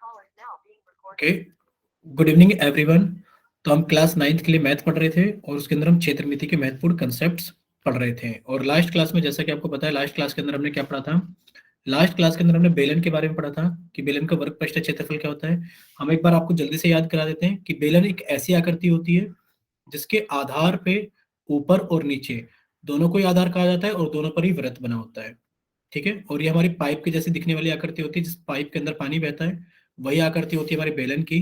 Okay, good evening everyone. तो हम class 9th के लिए मैथ पढ़ रहे थे और उसके अंदर हम क्षेत्रमिति के महत्वपूर्ण कंसेप्ट्स पढ़ रहे थे। और लास्ट क्लास में, जैसा कि आपको पता है, लास्ट क्लास के अंदर हमने क्या पढ़ा था? लास्ट क्लास के अंदर हमने बेलन के बारे में पढ़ा था कि बेलन का वर्ग पृष्ठ क्षेत्रफल क्या होता है। हम एक बार आपको जल्दी से याद करा देते हैं कि बेलन एक ऐसी आकृति होती है जिसके आधार पे ऊपर और नीचे दोनों को ही आधार कहा जाता है और दोनों पर ही वृत्त बना होता है। ठीक है, और ये हमारी पाइप की जैसी दिखने वाली आकृति होती है, जिस पाइप के अंदर पानी बहता है, वही आकृति होती है हमारे बेलन की,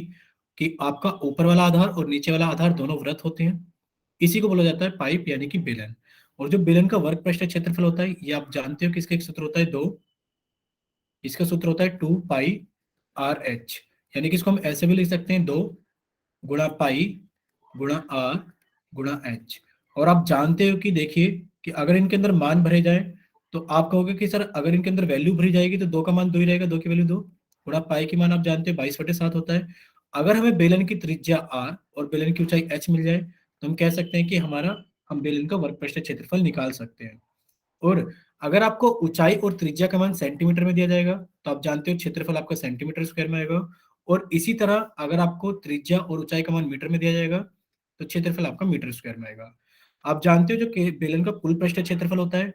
कि आपका ऊपर वाला आधार और नीचे वाला आधार दोनों वृत्त होते हैं। इसी को बोला जाता है पाइप यानी कि बेलन। और जो बेलन का वर्ग पृष्ठ क्षेत्रफल होता है, ये आप जानते हो कि इसका एक सूत्र होता है 2। इसका सूत्र होता है 2πr/h, यानी कि इसको हम ऐसे भी लिख सकते हैं 2 × π × r × h। और आप जानते हो कि देखिए कि अगर इनके अंदर मान भरे जाए तो आप कहोगे कि सर अगर इनके अंदर वैल्यू भरी जाएगी तो 2 का मान 2 ही रहेगा, 2 की वैल्यू 2 गुणा पाई की मान आप जानते हो 22/7 होता है। अगर हमें बेलन की त्रिज्या r और बेलन की ऊंचाई h मिल जाए तो हम कह सकते हैं कि हम बेलन का वर्ग पृष्ठ क्षेत्रफल निकाल सकते हैं। और अगर आपको ऊंचाई और त्रिज्या का मान सेंटीमीटर में दिया जाएगा तो आप जानते हो क्षेत्रफल आपका सेंटीमीटर स्क्वायर में आएगा। और इसी तरह अगर आपको त्रिज्या और ऊंचाई का मान मीटर में दिया जाएगा तो क्षेत्रफल आपका मीटर स्क्वायर में आएगा। आप जानते हो जो बेलन का कुल पृष्ठ क्षेत्रफल होता है,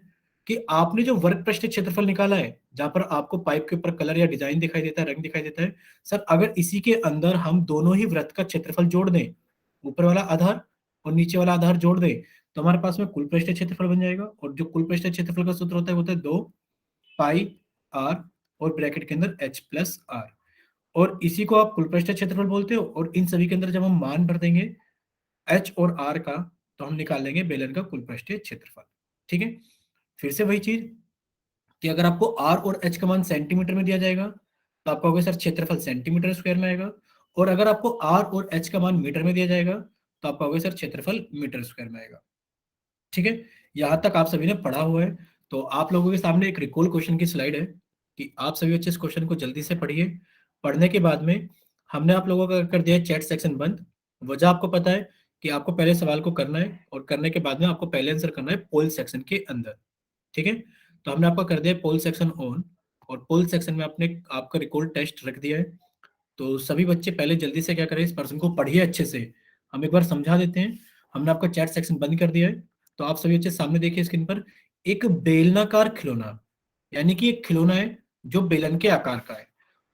कि आपने जो वर्ग पृष्ठ क्षेत्रफल निकाला है, जहां पर आपको पाइप के ऊपर कलर या डिजाइन दिखाई देता है, रंग दिखाई देता है, सर अगर इसी के अंदर हम दोनों ही वृत्त का क्षेत्रफल जोड़ दें, ऊपर वाला आधार और नीचे वाला आधार जोड़ दें, तो हमारे पास में कुल पृष्ठ क्षेत्रफल बन जाएगा। और जो कुल पृष्ठ क्षेत्रफल का सूत्र होता है वो होता है 2πr और ब्रैकेट के अंदर h+r। और इसी को आप कुल पृष्ठ क्षेत्रफल बोलते हो। और इन सभी के अंदर जब हम मान भर देंगे h और r का, तो हम निकाल लेंगे बेलन का कुल पृष्ठ क्षेत्रफल। ठीक है, फिर से वही चीज कि अगर आपको r और h का मान सेंटीमीटर में दिया जाएगा तो आप कहोगे सर क्षेत्रफल सेंटीमीटर स्क्वायर में आएगा। और अगर आपको r और h का मान मीटर में दिया जाएगा तो आप कहोगे सर क्षेत्रफल मीटर स्क्वायर में आएगा। ठीक है, यहां तक आप सभी ने पढ़ा हुआ है। तो आप लोगों के सामने एक रिकॉल क्वेश्चन की स्लाइड है कि आप सभी बच्चे इस क्वेश्चन को जल्दी से पढ़िए। पढ़ने के बाद में हमने आप लोगों का कर दिया चैट सेक्शन बंद। वजह आपको पता है कि आपको पहले सवाल को करना है और करने के बाद में आपको पहले आंसर करना है पोल सेक्शन के अंदर। ठीक है, तो हमने आपका कर दिया पोल सेक्शन ऑन और पोल सेक्शन में आपने आपका रिकॉल टेस्ट रख दिया है। तो सभी बच्चे पहले जल्दी से क्या करें, इस पर्सन को पढ़िए अच्छे से। हम एक बार समझा देते हैं। हमने आपका चैट सेक्शन बंद कर दिया है। तो आप सभी बच्चे सामने देखिए स्क्रीन पर एक बेलनाकार खिलौना, यानी कि एक खिलौना है जो बेलन के आकार का है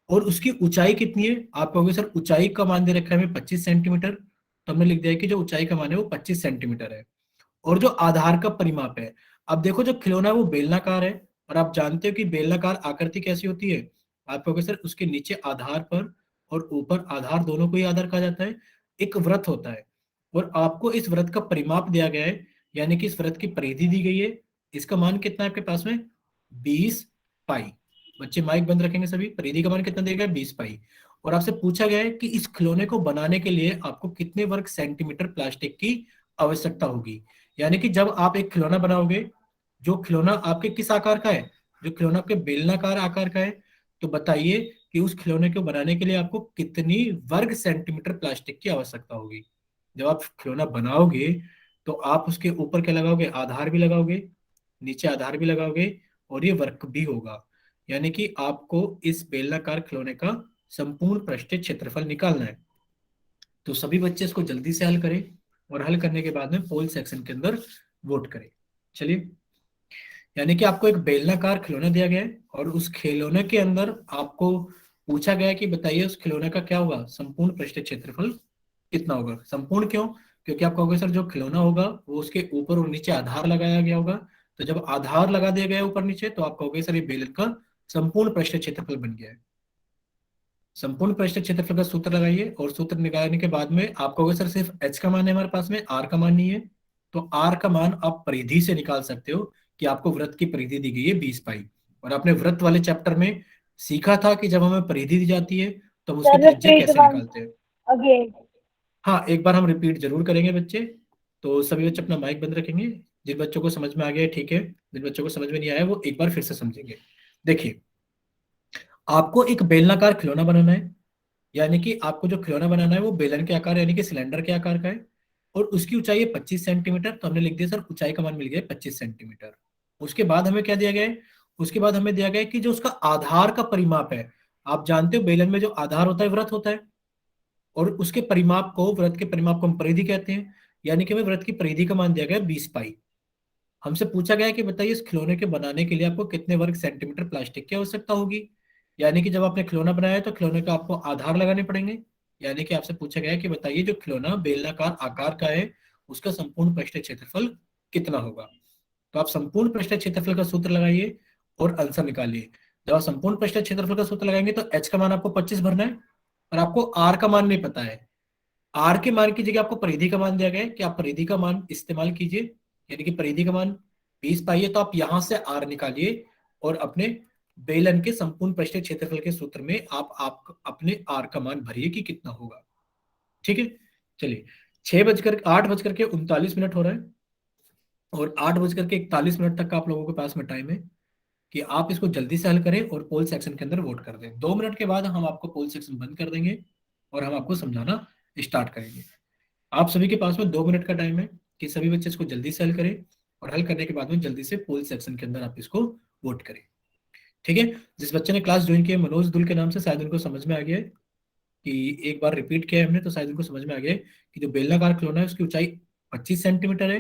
और उसकी ऊंचाई कितनी है। आप कहोगे सर ऊंचाई का मान दे रखा है हमें 25 सेंटीमीटर, तो हमने लिख दिया है कि जो ऊंचाई का मान है वो 25 सेंटीमीटर है। और जो आधार का परिमाप है, अब देखो जो खिलौना है वो बेलनाकार है और आप जानते हो कि बेलनाकार आकृति कैसी होती है। आप कहोगे सर उसके नीचे आधार पर और ऊपर आधार दोनों को ही आधार कहा जाता है, एक वृत्त होता है। और आपको इस वृत्त का परिमाप दिया गया है, यानी कि इस वृत्त की परिधि दी गई है। इसका मान कितना है आपके पास में? 20π। बच्चे माइक बंद रखेंगे सभी। परिधि का मान कितना दिया गया है? 20π। और आपसे पूछा गया है कि इस खिलौने को बनाने के लिए आपको कितने वर्ग सेंटीमीटर प्लास्टिक की आवश्यकता होगी। यानी कि जब आप एक खिलौना बनाओगे, जो खिलौना आपके किस आकार का है? जो खिलौना आपके बेलनाकार आकार का है। तो बताइए कि उस खिलौने को बनाने के लिए आपको कितनी वर्ग सेंटीमीटर प्लास्टिक की आवश्यकता होगी। जब आप खिलौना बनाओगे तो आप उसके ऊपर क्या लगाओगे? आधार भी लगाओगे, नीचे आधार भी लगाओगे और ये वर्क भी होगा। यानी कि आपको इस बेलनाकार खिलौने का संपूर्ण पृष्ठीय क्षेत्रफल निकालना है। तो सभी बच्चे इसको जल्दी से हल करें और हल करने के बाद में पोल सेक्शन के अंदर वोट करें। चलिए, यानी कि आपको एक बेलनाकार खिलौना दिया गया है और उस खिलौने के अंदर आपको पूछा गया है कि बताइए उस खिलौने का क्या होगा, संपूर्ण पृष्ठीय क्षेत्रफल कितना होगा। संपूर्ण क्यों? क्योंकि आप कहोगे सर जो खिलौना होगा वो उसके ऊपर और नीचे आधार लगाया गया होगा। तो जब आधार लगा दिया गया ऊपर नीचे तो आप कहोगे सर ये बेलन का संपूर्ण पृष्ठीय क्षेत्रफल बन गया है। संपूर्ण पृष्ठीय क्षेत्रफल का सूत्र लगाइए और सूत्र निकालने के बाद में आप कहोगे सर सिर्फ h का मान है हमारे पास में, r का मान नहीं है। तो r का मान आप परिधि से निकाल सकते हो कि आपको वृत्त की परिधि दी गई है 20π। और आपने वृत्त वाले चैप्टर में सीखा था कि जब हमें परिधि दी जाती है तो हम उसकी Sir, त्रिज्या repeat कैसे once निकालते हैं। again. हाँ, एक बार हम रिपीट जरूर करेंगे बच्चे। तो सभी बच्चे अपना माइक बंद रखेंगे। जिन बच्चों को समझ में आ गया है ठीक है, जिन बच्चों को समझ में नहीं आया वो एक बार फिर से समझेंगे। देखिए, आपको एक बेलनाकार खिलौना बनाना है, यानी कि आपको जो खिलौना बनाना है वो बेलन के आकार यानी कि सिलेंडर के आकार का है और उसकी ऊंचाई है 25 सेंटीमीटर। तो हमने लिख दिया सर ऊंचाई का मान मिल गया है 25 सेंटीमीटर। उसके बाद हमें क्या दिया गया है? उसके बाद हमें दिया गया है कि जो उसका आधार का परिमाप है आप जानते हो बेलन में जो आधार होता है वृत्त होता है, और उसके परिमाप को, वृत्त के परिमाप को हम परिधि कहते हैं। यानी कि हमें वृत्त की परिधि का मान दिया गया 20 पाई। हमसे पूछा गया है कि बताइए इस खिलौने के बनाने के लिए आपको कितने वर्ग सेंटीमीटर प्लास्टिक की आवश्यकता होगी। यानी कि जब आपने खिलौना बनाया है तो खिलौने का आपको आधार लगाने पड़ेंगे। यानी कि आपसे पूछा गया है कि बताइए जो खिलौना बेलनाकार आकार का है उसका संपूर्ण पृष्ठीय क्षेत्रफल कितना होगा। तो आप संपूर्ण पृष्ठीय क्षेत्रफल का सूत्र लगाइए और आंसर निकालिए। जब आप संपूर्ण पृष्ठीय क्षेत्रफल का सूत्र लगाएंगे तो एच का मान आपको 25 भरना है, और आपको आर का मान नहीं पता है। आर के मान की जगह आपको परिधि का मान दिया गया है कि आप परिधि का मान इस्तेमाल कीजिए। यानी कि परिधि का मान 20 पाई है, तो आप यहां से आर निकालिए और अपने बेलन के संपूर्ण पृष्ठीय क्षेत्रफल के सूत्र में आप अपने आर का मान भरिए कि कितना होगा। ठीक है, चलिए। 8 बजकर के 39 मिनट हो रहा है, और 8 बजकर के 41 मिनट तक का आप लोगों के पास में टाइम है कि आप इसको जल्दी से हल करें और पोल सेक्शन के अंदर वोट कर दें। 2 मिनट के बाद हम आपको पोल सेक्शन बंद कर देंगे और हम आपको समझाना स्टार्ट करेंगे। आप सभी के पास में 2 मिनट का टाइम है कि सभी बच्चे इसको जल्दी से हल करें, और हल करने के बाद में जल्दी से पोल सेक्शन के अंदर आप इसको वोट करें। ठीक है, जिस बच्चे ने क्लास ज्वाइन किया मनोज दुल के नाम से, शायद उनको समझ में आ गया है कि एक बार रिपीट किया है हमने, तो शायद उनको समझ में आ गया है कि जो बेलनाकार खिलौना है उसकी ऊंचाई 25 सेंटीमीटर है,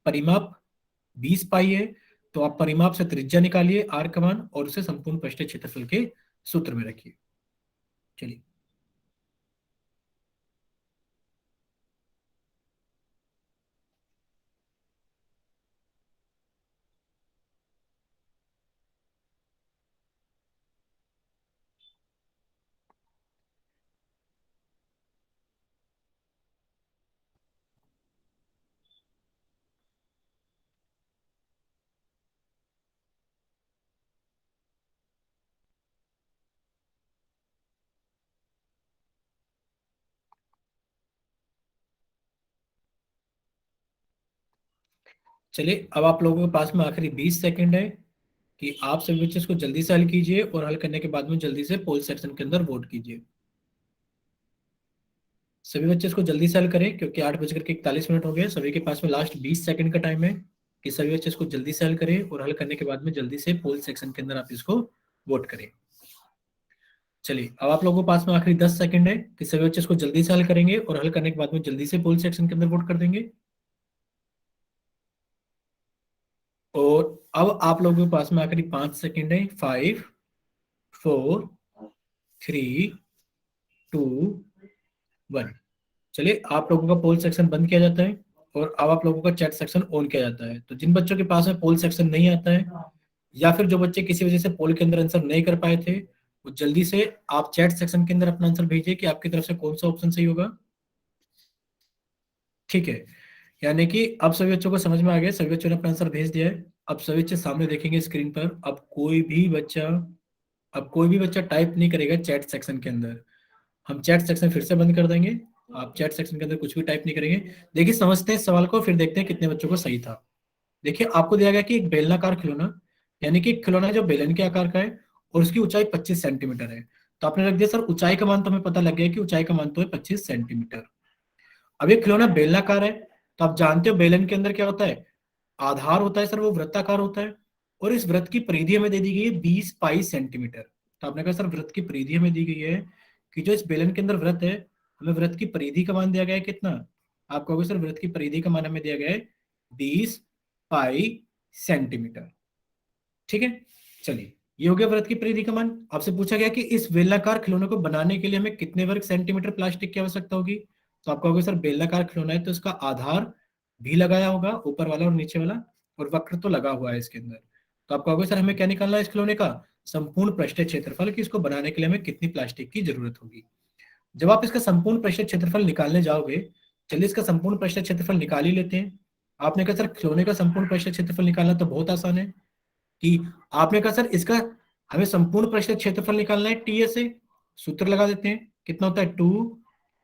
परिमाप 20 पाई है। तो आप परिमाप से त्रिज्या निकालिए आर का मान और उसे संपूर्ण पृष्ठीय क्षेत्रफल के सूत्र में रखिए। चलिए, चलिए, अब आप लोगों के पास में आखिरी 20 सेकंड है कि आप सभी बच्चे इसको जल्दी से हल कीजिए, और हल करने के बाद में जल्दी से पोल सेक्शन के अंदर वोट कीजिए। सभी बच्चे इसको जल्दी से हल करें क्योंकि 8 बजकर के 41 मिनट हो गए। सभी के पास में लास्ट 20 सेकंड का टाइम है कि सभी बच्चे इसको जल्दी से हल करें, और हल करने के बाद में जल्दी से पोल सेक्शन के अंदर आप इसको वोट करें। चलिए, अब आप लोगों के पास में आखिरी 10 सेकंड है कि सभी बच्चे इसको जल्दी से हल करेंगे, और हल करने के बाद में जल्दी से पोल सेक्शन के अंदर वोट कर देंगे। और अब आप लोगों के पास में आखिरी 5 सेकंड है। 5, 4, 3, 2, 1। चलिए, आप लोगों का पोल सेक्शन बंद किया जाता है और अब आप लोगों का चैट सेक्शन ऑन किया जाता है। तो जिन बच्चों के पास में पोल सेक्शन नहीं आता है, या फिर जो बच्चे किसी वजह से पोल के अंदर आंसर नहीं कर पाए थे, वो जल्दी से आप चैट सेक्शन के अंदर अपना आंसर भेजिए कि आपकी तरफ से कौन सा ऑप्शन सही होगा। ठीक है, यानी कि अब सभी बच्चों को समझ में आ गया, सभी बच्चों ने अपना आंसर भेज दिया है। अब सभी बच्चे सामने देखेंगे स्क्रीन पर। अब कोई भी बच्चा टाइप नहीं करेगा चैट सेक्शन के अंदर। हम चैट सेक्शन फिर से बंद कर देंगे। आप चैट सेक्शन के अंदर कुछ भी टाइप नहीं करेंगे। देखिए, समझते हैं इस सवाल को, फिर देखते हैं कितने बच्चों को सही था। देखिए, आपको दिया गया कि एक बेलनाकार खिलौना, यानी कि एक खिलौना जो बेलन के आकार का है और उसकी ऊंचाई 25 सेंटीमीटर है। तो आपने रख दिया सर ऊंचाई का मान, तो हमें पता लग गया कि ऊंचाई का मान तो है 25 सेंटीमीटर। अब ये खिलौना बेलनाकार है, तो आप जानते हो बेलन के अंदर क्या होता है, आधार होता है सर, वो वृत्ताकार होता है। और इस वृत्त की परिधि हमें दे दी गई है 20 पाई सेंटीमीटर। तो आपने कहा सर वृत्त की परिधि हमें दी गई है कि जो इस बेलन के अंदर वृत्त है, हमें वृत्त की परिधि का मान दिया गया है कितना। आप कहोगे सर वृत्त की परिधि का मान हमें दिया गया है 20 पाई सेंटीमीटर। ठीक है, चलिए, ये हो गया वृत्त की परिधि का मान। आपसे पूछा गया कि इस बेलनाकार खिलौने को बनाने के लिए हमें कितने वर्ग सेंटीमीटर प्लास्टिक की आवश्यकता होगी। तो आप कहोगे सर बेलनाकार खिलौना है तो इसका आधार भी लगाया होगा, ऊपर वाला और नीचे वाला, और वक्र तो लगा हुआ है इसके अंदर। तो आप कहोगे सर हमें क्या निकालना है इस खिलौने का, संपूर्ण पृष्ठीय क्षेत्रफल, कि इसको बनाने के लिए हमें कितनी प्लास्टिक की जरूरत होगी। जब आप इसका संपूर्ण पृष्ठीय क्षेत्रफल निकालने जाओगे, चलिए इसका संपूर्ण पृष्ठीय क्षेत्रफल निकाल ही लेते हैं। आपने कहा सर खिलौने का संपूर्ण पृष्ठीय क्षेत्रफल निकालना तो बहुत आसान है, कि आपने कहा सर इसका हमें संपूर्ण पृष्ठीय क्षेत्रफल निकालना है टी से। सूत्र लगा देते हैं, कितना होता है 2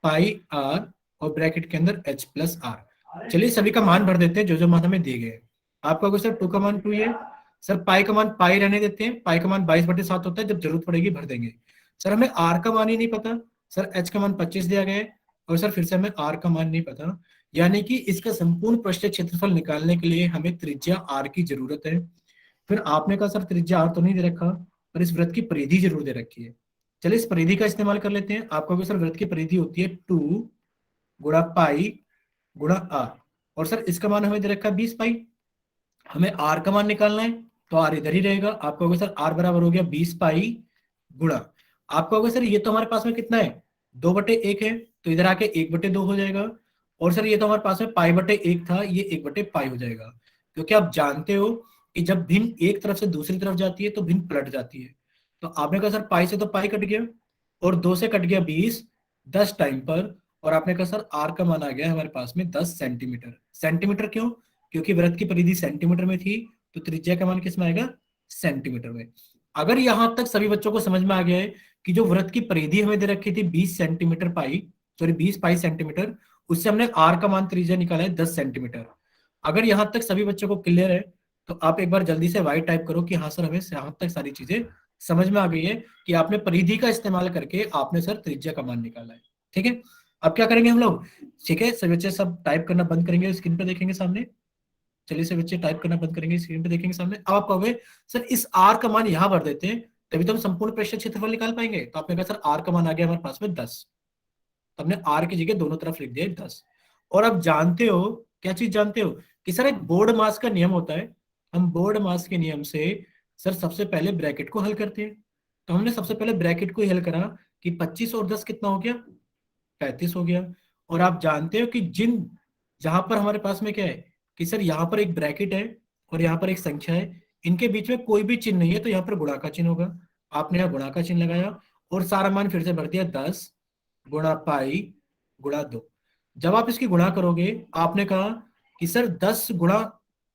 पाई आर, और ब्रैकेट के अंदर एच प्लस आर। चलिए सभी का मान भर देते हैं जो जो मान हमें दिए गए। आपका क्वेश्चन सर 2 का मान 2 है, सर पाई का मान पाई रहने देते हैं, पाई का मान 22/7 होता है, जब जरूरत पड़ेगी भर देंगे। सर हमें आर का मान ही नहीं पता, सर एच का मान 25 दिया गया है, और सर फिर से हमें आर का मान नहीं पता। यानी कि इसका संपूर्ण पृष्ठीय क्षेत्रफल निकालने के लिए हमें त्रिज्या आर की जरूरत है। फिर आपने कहा सर त्रिज्या आर तो नहीं दे रखा, पर इस वृत्त की परिधि जरूर दे रखी है। चलिए इस परिधि का इस्तेमाल कर लेते हैं। आप कहोगे सर वृत्त की परिधि होती है 2 गुणा पाई गुणा आर, और सर इसका मान हमें दे रखा है 20 पाई। हमें आर का मान निकालना है, तो आर इधर ही रहेगा। आप कहोगे सर आर बराबर हो गया 20 पाई गुणा, आप कहोगे सर ये तो हमारे पास में कितना है, 2/1 है, तो इधर आके 1/2 हो जाएगा। और सर ये तो हमारे पास में पाई/1 था, ये 1/पाई हो जाएगा। क्योंकि आप जानते हो कि जब भिन्न एक तरफ से दूसरी तरफ जाती है तो भिन्न पलट जाती है। तो आपने कहा सर पाई से तो पाई कट गया, और 2 से कट गया 20, 10 टाइम पर, और आपने कहा सर आर का मान आ गया हमारे पास में 10 सेंटीमीटर। सेंटीमीटर क्यों? क्योंकि वृत्त की परिधि सेंटीमीटर में थी, तो त्रिज्या का मान किस में आएगा, सेंटीमीटर में। अगर यहां तक सभी बच्चों को समझ में आ गया है कि जो वृत्त की परिधि हमें दे रखी थी 20 सेंटीमीटर पाई, सॉरी 20 पाई सेंटीमीटर, उससे हमने आर का मान त्रिज्या निकाला है 10 सेंटीमीटर। अगर यहां तक सभी बच्चों को क्लियर है, तो आप एक बार जल्दी से वाई टाइप करो कि हाँ सर हमें यहां तक सारी चीजें समझ में आ गई है कि आपने परिधि का इस्तेमाल करके आपने सर त्रिज्या का मान निकाला है। ठीक है, अब क्या करेंगे हम लोग, ठीक है सभी बच्चे सब टाइप करना बंद करेंगे, स्क्रीन पे देखेंगे सामने। चलिए से बच्चे टाइप करना बंद करेंगे, स्क्रीन पे देखेंगे सामने। अब आप कहोगे सर इस आर का मान यहां भर देते हैं, तभी तो हम संपूर्ण पृष्ठ क्षेत्रफल निकाल पाएंगे। तो आपने कहा सर आर का मान आ गया हमारे पास में 10, तो हमने आर की जगह दोनों तरफ लिख दिया 10। और अब जानते हो, क्या चीज जानते हो, कि सर एक बोर्ड मास का नियम होता है। हम बोर्ड मास के नियम से सर सबसे पहले ब्रैकेट को हल करते हैं। तो हमने सबसे पहले ब्रैकेट को ही हल करा कि 25 और 10 कितना हो गया, 35 हो गया। और आप जानते हो कि जिन जहां पर हमारे पास में क्या है, कि सर यहाँ पर एक ब्रैकेट है और यहाँ पर एक संख्या है, इनके बीच में कोई भी चिन्ह नहीं है, तो यहाँ पर गुणा का चिन्ह होगा। आपने यहाँ गुणा का चिन्ह लगाया और सारा मान फिर से भर दिया 10 गुणा पाई गुणा 2। जब आप इसकी गुणा करोगे, आपने कहा कि सर 10 गुणा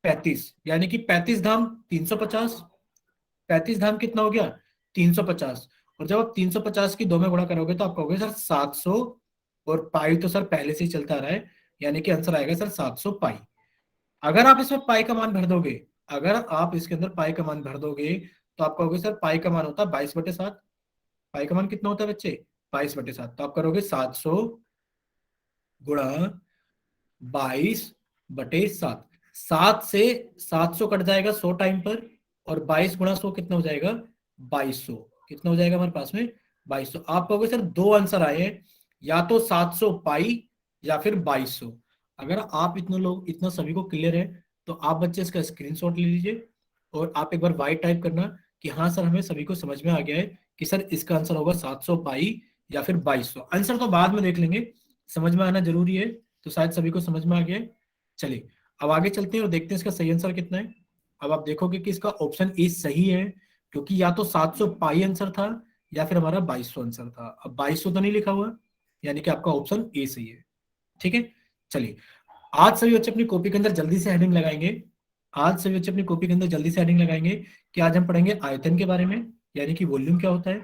35, यानी कि 35 धाम 350, 35 धाम कितना हो गया 350। और जब आप 350 की 2 में गुणा करोगे तो आप कहोगे सर 700, और पाई तो सर पहले से ही चलता आ रहा है, यानी कि आंसर आएगा सर 700 पाई। अगर आप इसमें पाई का मान भर दोगे, अगर आप इसके अंदर पाई का मान भर दोगे, तो आप कहोगे सर पाई का मान होता है 22/7। पाई का मान कितना होता है बच्चे, 22/7। तो आप करोगे 700 गुणा 22/7। 7 से 700 कट जाएगा 100 टाइम पर, और 22 गुणा 100 कितना हो जाएगा 2200। कितना हो जाएगा हमारे पास में 2200। आप कहोगे सर दो आंसर आए हैं, या तो 700 पाई या फिर 2200। अगर आप इतने लोग, इतना सभी को क्लियर है, तो आप बच्चे इसका स्क्रीनशॉट ले लीजिए और आप एक बार वाई टाइप करना कि हाँ सर हमें सभी को समझ में आ गया है कि सर इसका आंसर होगा 700 पाई या फिर 2200। आंसर तो बाद में देख लेंगे, समझ में आना जरूरी है। तो शायद सभी को समझ में आ गया है। चलिए अब आगे चलते हैं और देखते हैं इसका सही आंसर कितना है। अब आप देखोगे कि इसका ऑप्शन ए सही है, क्योंकि या तो 700 पाई आंसर था या फिर हमारा 2200 आंसर था। अब 2200 तो नहीं लिखा हुआ, यानी कि आपका ऑप्शन ए सही है। ठीक है, चलिए आज सभी बच्चे अपनी कॉपी के अंदर जल्दी से हेडिंग लगाएंगे। आज सभी बच्चे अपनी कॉपी के अंदर जल्दी से हेडिंग लगाएंगे कि आज हम पढ़ेंगे आयतन के बारे में, यानी कि वॉल्यूम क्या होता है।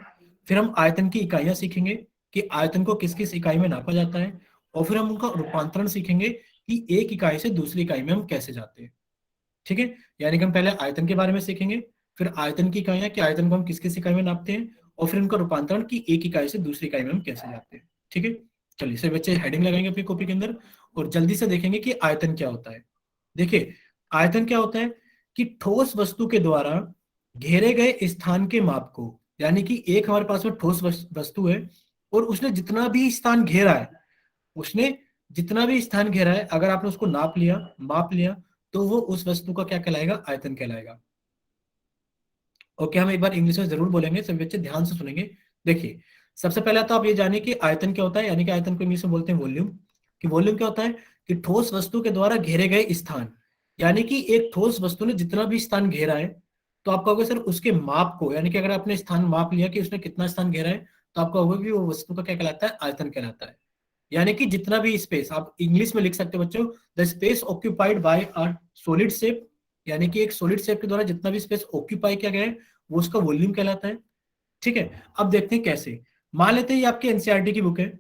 फिर हम आयतन की इकाइयां सीखेंगे कि आयतन को किस किस इकाई में नापा जाता है, और फिर हम उनका रूपांतरण सीखेंगे कि एक इकाई से दूसरी इकाई में हम कैसे जाते हैं। ठीक है, यानी कि हम पहले आयतन के बारे में सीखेंगे, फिर आयतन की इकाइयां कि आयतन को हम किस किस इकाई में नापते हैं, और फिर उनका रूपांतरण कि एक इकाई से दूसरी इकाई में हम कैसे जाते हैं। ठीक है, चलिए सभी बच्चे हेडिंग लगाएंगे अपनी कॉपी के अंदर और जल्दी से देखेंगे कि आयतन क्या होता है। देखिए आयतन क्या होता है कि ठोस वस्तु के द्वारा घेरे गए स्थान के माप को, यानी कि एक हमारे पास में ठोस वस्तु है और उसने जितना भी स्थान घेरा है, उसने जितना भी स्थान घेरा है, अगर आपने उसको नाप लिया, माप लिया, तो वो उस वस्तु का क्या कहलाएगा, आयतन कहलाएगा। ओके, हम एक बार इंग्लिश में जरूर बोलेंगे, सभी बच्चे ध्यान से सुनेंगे। देखिए सबसे पहले तो आप ये जानिए कि आयतन क्या होता है, यानी कि आयतन को इंग्लिश में बोलते हैं वॉल्यूम। कि वॉल्यूम क्या होता है कि ठोस वस्तु के द्वारा घेरे गए स्थान, यानी कि एक ठोस वस्तु ने जितना भी स्थान घेरा है, तो आप कहोगे सर उसके माप को, यानी कि अगर आपने स्थान माप लिया कि उसने कितना स्थान घेरा है, तो आप कहोगे कि वो वस्तु का क्या कहलाता है, आयतन कहलाता है। यानी कि जितना भी स्पेस, आप इंग्लिश में लिख सकते हो बच्चों, the space occupied by a solid shape, यानी कि एक सॉलिड शेप के द्वारा जितना भी स्पेस ऑक्यूपाई किया गया है वो उसका वॉल्यूम कहलाता है। ठीक है, अब देखते हैं कैसे। मान लेते हैं ये आपकी एनसीईआरटी की बुक है।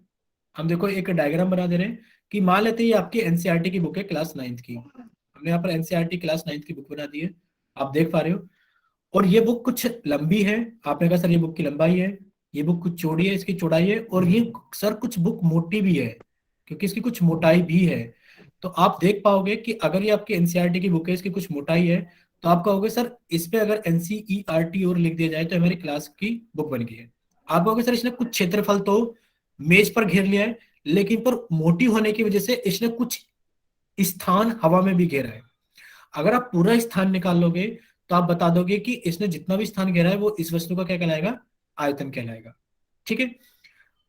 हम देखो एक डायग्राम बना दे रहे हैं कि मान लेते हैं ये आपकी एनसीईआरटी की बुक है क्लास 9th की। हमने यहाँ पर एनसीईआरटी क्लास 9th की बुक बना दी है, आप देख पा रहे हो। और ये बुक कुछ लंबी है, आपने कहा सर ये बुक की लंबाई है, ये बुक कुछ चौड़ी है, इसकी चौड़ाई है, और ये सर कुछ बुक मोटी भी है क्योंकि इसकी कुछ मोटाई भी है। तो आप देख पाओगे कि अगर ये आपकी एनसीईआरटी की बुक है, इसकी कुछ मोटाई है, तो आप कहोगे सर इस पे अगर एनसीईआरटी और लिख दिया जाए तो हमारी क्लास की बुक बन गई है। आप कहोगे सर इसने कुछ क्षेत्रफल तो मेज पर घेर लिया है, लेकिन पर मोटी होने की वजह से इसने कुछ स्थान हवा में भी घेरा है। अगर आप पूरा स्थान निकाल लोगे तो आप बता दोगे कि इसने जितना भी स्थान घेरा है वो इस वस्तु का क्या कहलाएगा, आयतन कहलाएगा। ठीक है।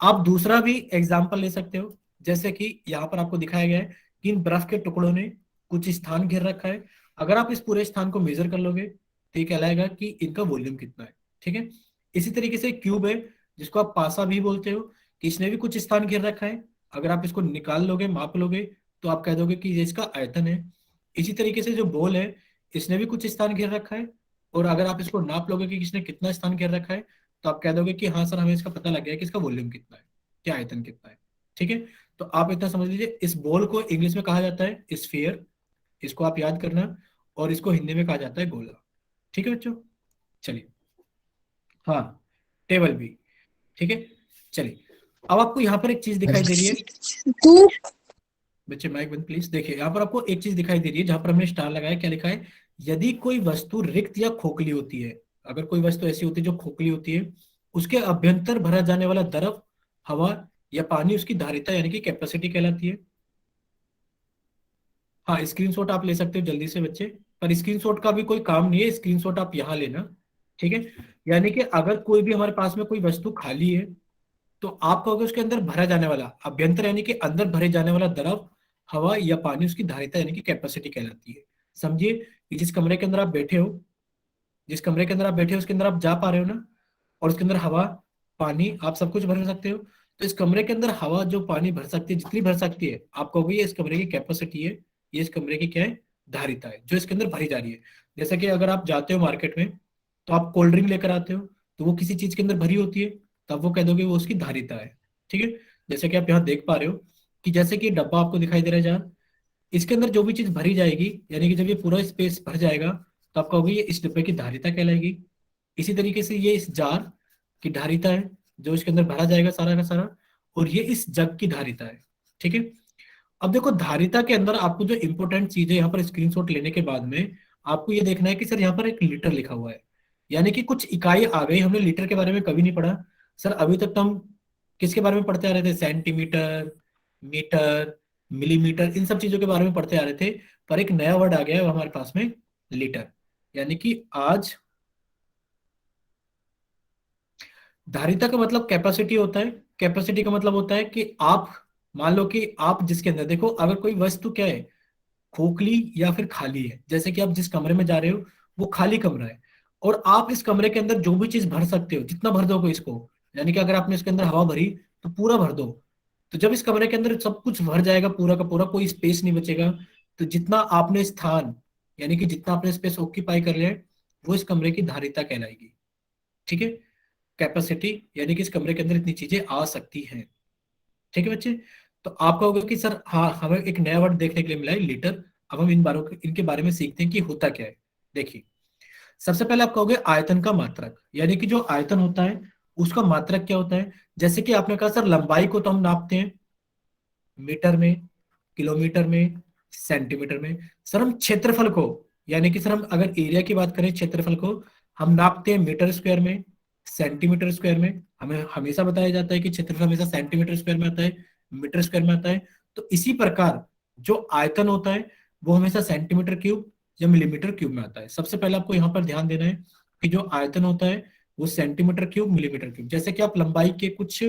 आप दूसरा भी एग्जाम्पल ले सकते हो, जैसे कि यहाँ पर आपको दिखाया गया है कि इन बर्फ के टुकड़ों ने कुछ स्थान घेर रखा है। अगर आप इस पूरे स्थान को मेजर कर लोगे तो ये कहलाएगा कि इनका वॉल्यूम कितना है। ठीक है। इसी तरीके से क्यूब है, जिसको आप पासा भी बोलते हो, कि इसने भी कुछ स्थान घेर रखा है। अगर आप इसको निकाल लोगे, माप लोगे, तो आप कह दोगे कि ये इसका आयतन है। इसी तरीके से जो बॉल है, इसने भी कुछ स्थान घेर रखा है, और अगर आप इसको नाप लोगे कि इसने कितना स्थान घेर रखा है, तो आप कह दोगे कि हाँ सर हमें इसका पता लग गया कि इसका वॉल्यूम कितना है, क्या आयतन कितना है। ठीक है। तो आप इतना समझ लीजिए, इस बॉल को इंग्लिश में कहा जाता है स्फीयर, इसको आप याद करना, और इसको हिंदी में कहा जाता है गोला। ठीक है बच्चों। चलिए, हाँ, टेबल भी। ठीक है। चलिए, अब आपको यहाँ पर एक चीज दिखाई दे रही है। तू बच्चे माइक बंद प्लीज। देखिए यहाँ पर आपको एक चीज दिखाई दे रही है, जहां पर हमने स्टार लगाया, क्या लिखा है, यदि कोई वस्तु रिक्त या खोखली होती है, अगर कोई वस्तु ऐसी होती है जो खोखली होती है, उसके अभ्यंतर भरा जाने वाला द्रव, हवा या पानी उसकी धारिता यानी कि कैपेसिटी कहलाती है। हाँ, स्क्रीनशॉट आप ले सकते हो जल्दी से बच्चे, पर स्क्रीनशॉट का भी कोई काम नहीं है, स्क्रीनशॉट आप यहाँ लेना। ठीक है। यानी कि अगर कोई भी हमारे पास में कोई वस्तु खाली है, तो आप कहोगे उसके अंदर भरा जाने वाला अभ्यंतर यानी कि अंदर भरे जाने वाला द्रव, हवा या पानी उसकी धारिता यानी कि कैपेसिटी कहलाती है। समझिए कि जिस कमरे के अंदर आप बैठे हो, जिस कमरे के अंदर आप बैठे हो उसके अंदर आप जा पा रहे हो ना, और उसके अंदर हवा, पानी, आप सब कुछ भर सकते हो। तो इस कमरे के अंदर हवा जो पानी भर सकती है, जितनी भर सकती है, आप कहोगे ये इस कमरे की कैपेसिटी है, ये इस कमरे की क्या है, धारिता है, जो इसके अंदर भरी जा रही है। जैसे कि अगर आप जाते हो मार्केट में, तो आप कोल्ड ड्रिंक लेकर आते हो, तो वो किसी चीज के अंदर भरी होती है, तब वो कह दोगे वो उसकी धारिता है। ठीक है। जैसे कि आप यहाँ देख पा रहे हो कि जैसे कि डब्बा आपको दिखाई दे रहा है जहाँ, इसके अंदर जो भी चीज भरी जाएगी, यानी कि जब ये पूरा स्पेस भर जाएगा, तो आप कहोगे ये इस डिब्बे की धारिता कहलाएगी। इसी तरीके से ये इस जार की धारिता है, जो इसके अंदर भरा जाएगा सारा का सारा, और ये इस जग की धारिता है। ठीक है। अब देखो धारिता के अंदर आपको जो इंपॉर्टेंट चीज है यहाँ पर स्क्रीनशॉट लेने के बाद में, आपको ये देखना है कि सर यहाँ पर एक लीटर लिखा हुआ है, यानी कि कुछ इकाई आ गई। हमने लीटर के बारे में कभी नहीं पढ़ा सर, अभी तक तो हम किसके बारे में पढ़ते आ रहे थे, सेंटीमीटर, मीटर, मिलीमीटर, इन सब चीजों के बारे में पढ़ते आ रहे थे। पर एक नया वर्ड आ गया है हमारे पास में, लीटर। यानी कि आज धारिता का मतलब कैपेसिटी होता है। कैपेसिटी का मतलब होता है कि आप मान लो कि आप जिसके अंदर, देखो अगर कोई वस्तु क्या है, खोखली या फिर खाली है, जैसे कि आप जिस कमरे में जा रहे हो वो खाली कमरा है, और आप इस कमरे के अंदर जो भी चीज भर सकते हो, जितना भर दोगे इसको, यानी कि अगर आपने इसके अंदर हवा भरी तो पूरा भर दो, तो जब इस कमरे के अंदर सब कुछ भर जाएगा पूरा का पूरा, कोई स्पेस नहीं बचेगा, तो जितना आपने स्थान, यानी कि जितना आपने स्पेस ऑक्यूपाई कर लिया है, वो इस कमरे की धारिता कहलाएगी। ठीक है। कैपेसिटी यानी कि इस कमरे के अंदर इतनी चीजें आ सकती हैं। ठीक है बच्चे। तो आप कहोगे कि सर हाँ हमें एक नया वर्ड देखने के लिए मिला है, लीटर। अब हम इनके बारे में सीखते हैं कि होता क्या है। देखिए, सबसे पहले आप कहोगे आयतन का मात्रक, यानी कि जो आयतन होता है उसका मात्रक क्या होता है। जैसे कि आपने कहा सर लंबाई को तो हम नापते हैं मीटर में, किलोमीटर में, सेंटीमीटर में। सर हम क्षेत्रफल को, यानी कि सर हम अगर एरिया की बात करें, क्षेत्रफल को हम नापते हैं मीटर स्क्वायर में, सेंटीमीटर स्क्वायर में। हमें हमेशा बताया जाता है कि क्षेत्रफल हमेशा सेंटीमीटर स्क्वायर में आता है, मीटर स्क्वायर में आता है। तो इसी प्रकार जो आयतन होता है वो हमेशा सेंटीमीटर क्यूब या मिलीमीटर क्यूब में आता है। सबसे पहले आपको यहाँ पर ध्यान देना है कि जो आयतन होता है वो सेंटीमीटर क्यूब, मिलीमीटर क्यूब। जैसे कि आप लंबाई के कुछ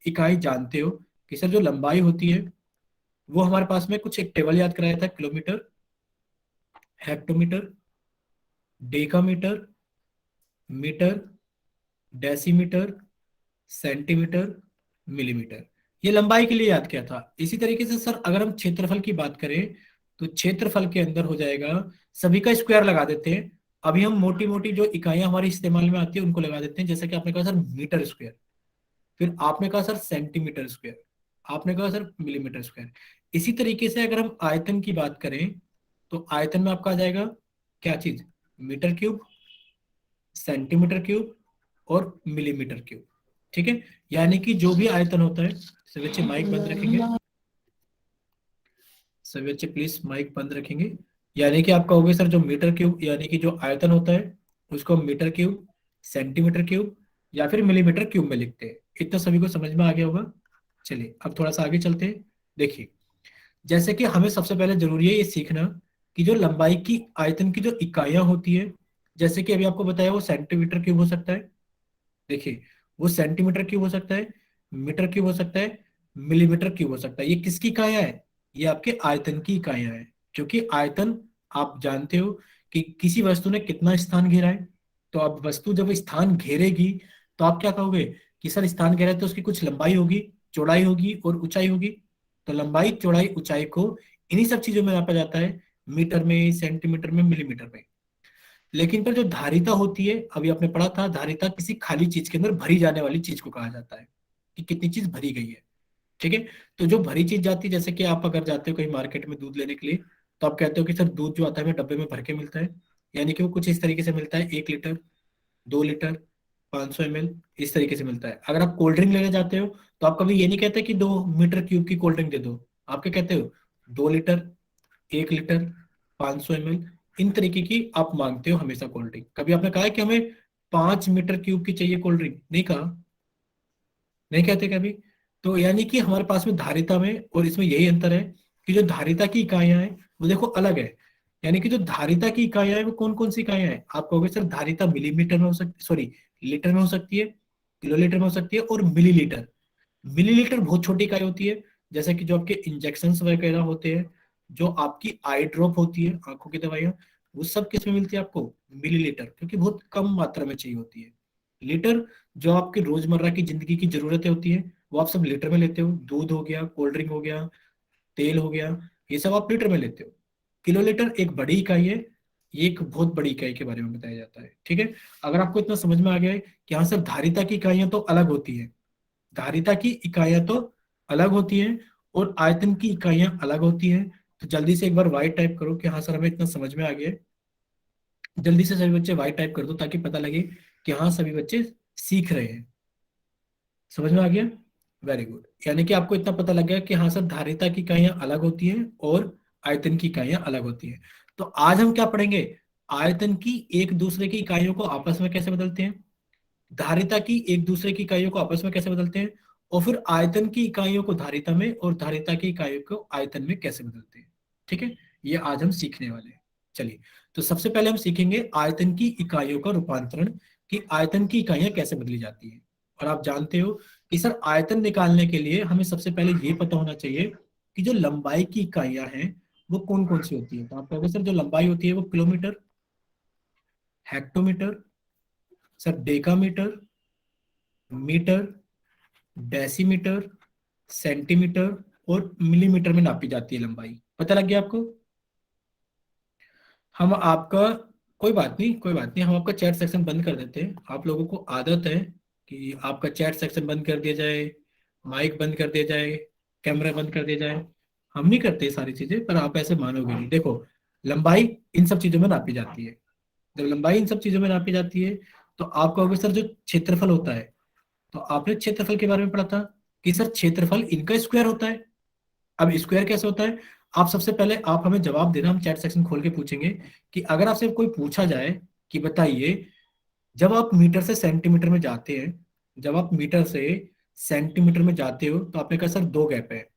इकाई जानते हो कि सर जो लंबाई होती है वो हमारे पास में कुछ एक टेबल याद कराया था, kilometre, hectometre, decametre, metre, decimetre, centimetre, millimetre. ये लंबाई के लिए याद किया था। इसी तरीके से सर अगर हम क्षेत्रफल की बात करें, तो क्षेत्रफल के अंदर हो जाएगा, सभी का स्क्वायर लगा देते हैं। अभी हम मोटी मोटी जो इकाइयां हमारी इस्तेमाल में आती है उनको लगा देते हैं। जैसे कि आपने कहा सर मीटर स्क्वायर, फिर आपने कहा सर सेंटीमीटर स्क्वायर, आपने कहा सर मिलीमीटर स्क्वायर। इसी तरीके से अगर हम आयतन की बात करें, तो आयतन में आपका आ जाएगा क्या चीज, मीटर क्यूब, सेंटीमीटर क्यूब और मिलीमीटर क्यूब। ठीक है। यानी कि जो भी आयतन होता है, सभी बच्चे माइक बंद रखेंगे, सभी बच्चे प्लीज माइक बंद रखेंगे। यानी कि आप कहोगे सर जो मीटर क्यूब, यानी कि जो आयतन होता है उसको मीटर क्यूब, सेंटीमीटर क्यूब या फिर मिलीमीटर क्यूब में लिखते हैं। इतना सभी को समझ में आ गया होगा। चलिए अब थोड़ा सा आगे चलते हैं। देखिए, जैसे कि हमें सबसे पहले जरूरी है ये सीखना कि जो लंबाई की आयतन की जो इकाइयां होती है, जैसे कि अभी आपको बताया वो सेंटीमीटर क्यूब हो सकता है। देखिए, वो सेंटीमीटर क्यूब हो सकता है, मीटर क्यूब हो सकता है, मिलीमीटर क्यूब हो सकता है। ये किसकी इकाइयां है? ये आपके आयतन की इकाइयां हैं। क्योंकि आयतन, आप जानते हो कि किसी वस्तु ने कितना स्थान घेरा है। तो अब वस्तु जब स्थान घेरेगी तो आप क्या कहोगे कि सर स्थान घेरा है तो उसकी कुछ लंबाई होगी, चौड़ाई होगी और ऊंचाई होगी। तो लंबाई, चौड़ाई, ऊंचाई को इन्हीं सब चीजों में नापा जाता है, मीटर में, सेंटीमीटर में, मिलीमीटर में। लेकिन पर जो धारिता होती है, अभी आपने पढ़ा था, धारिता किसी खाली चीज के अंदर भरी जाने वाली चीज को कहा जाता है कि कितनी चीज भरी गई है। ठीक है। तो जो भरी चीज जाती है, जैसे कि आप अगर जाते हो कहीं मार्केट में दूध लेने के लिए, तो आप कहते हो कि सर दूध जो आता है हमें डब्बे में भर के मिलता है। यानी कि वो कुछ इस तरीके से मिलता है, 1 लीटर, 2 लीटर, 500 ml, इस तरीके से मिलता है। अगर आप कोल्ड ड्रिंक लेने जाते हो तो आप कभी ये नहीं कहते कि 2 मीटर क्यूब की कोल्ड ड्रिंक दे दो। आप क्या कहते हो? 2 लीटर, 1 लीटर, 500 ml, इन तरीके की आप मांगते हो हमेशा कोल्ड ड्रिंक। कभी आपने कहा है कि हमें 5 मीटर क्यूब की चाहिए कोल्ड ड्रिंक? नहीं कहा, नहीं कहते कभी। तो यानी कि हमारे पास में धारिता में और इसमें यही अंतर है कि जो धारिता की इकाइयां हैं वो देखो अलग है। यानी कि जो धारिता की इकाइयां हैं वो कौन कौन सी इकाइयां हैं? आप कहोगे सर धारिता मिलीमीटर में हो सकती, सॉरी, लीटर में हो सकती है, किलोलीटर में हो सकती है, और मिलीलीटर। मिलीलीटर बहुत छोटी इकाई होती है। जैसे कि जो आपके इंजेक्शन वगैरह होते हैं, जो आपकी आई ड्रॉप होती है, आंखों की दवाइयाँ, वो सब किस में मिलती है आपको? मिलीलीटर, क्योंकि बहुत कम मात्रा में चाहिए होती है। लीटर, जो आपकी रोजमर्रा की जिंदगी की जरूरतें होती है, वो आप सब लीटर में लेते हो। दूध हो गया, कोल्ड ड्रिंक हो गया, तेल हो गया, ये सब आप लीटर में लेते हो। किलोलीटर एक बड़ी इकाई है, ये एक बहुत बड़ी इकाई के बारे में बताया जाता है। ठीक है। अगर आपको इतना समझ में आ गया है कि हाँ सर धारिता की इकाइयां तो अलग होती है, धारिता की इकाइयां तो अलग होती हैं, और आयतन की इकाइयां अलग होती हैं, तो जल्दी से एक बार वाई टाइप करो कि हाँ सर हमें इतना समझ में आ गया है। जल्दी से सभी बच्चे वाई टाइप कर दो ताकि पता लगे कि हाँ सभी बच्चे सीख रहे हैं। समझ में आ गया? Very good. यानी कि आपको इतना पता लग गया कि हाँ सर धारिता की इकाइयां अलग होती हैं और आयतन की इकाइयां अलग होती हैं। तो आज हम क्या पढ़ेंगे? आयतन की एक दूसरे की इकाइयों को आपस में कैसे बदलते हैं, धारिता की एक दूसरे की इकाइयों को आपस में कैसे बदलते हैं, और फिर आयतन की इकाइयों को धारिता में और धारिता की इकाइयों को आयतन में कैसे बदलते हैं। ठीक है। ये आज हम सीखने वाले हैं। चलिए, तो सबसे पहले हम सीखेंगे आयतन की इकाइयों का रूपांतरण, कि आयतन की इकाइयां कैसे बदली जाती हैं। और आप जानते हो कि सर आयतन निकालने के लिए हमें सबसे पहले ये पता होना चाहिए कि जो लंबाई की इकाइयां हैं वो कौन कौन सी होती है। तो आप कहोगे सर जो लंबाई होती है वो kilometre, hectometre, sir decametre, metre, decimetre, centimetre और मिलीमीटर में नापी जाती है लंबाई। पता लग गया आपको? हम आपका, कोई बात नहीं, कोई बात नहीं, हम आपका चैट सेक्शन बंद कर देते हैं। आप लोगों को आदत है कि आपका चैट सेक्शन बंद कर दिया जाए, माइक बंद कर दिया जाए, कैमरा बंद कर दिया जाए। हम नहीं करते ये सारी चीजें, पर आप ऐसे मानोगे नहीं। देखो, लंबाई इन सब चीजों में नापी जाती है। जब लंबाई इन सब चीजों में नापी जाती है तो आप कहोगे सर जो क्षेत्रफल होता है, तो आपने क्षेत्रफल के बारे में पढ़ा था कि सर क्षेत्रफल इनका स्क्वायर होता है। अब स्क्वायर कैसे होता है? आप सबसे पहले आप हमें जवाब देना, हम चैट सेक्शन खोल के पूछेंगे कि अगर आपसे कोई पूछा जाए कि बताइए, जब आप मीटर से सेंटीमीटर में जाते हैं, जब आप मीटर से सेंटीमीटर में जाते हो तो आपने कहा सर 2 गैप है,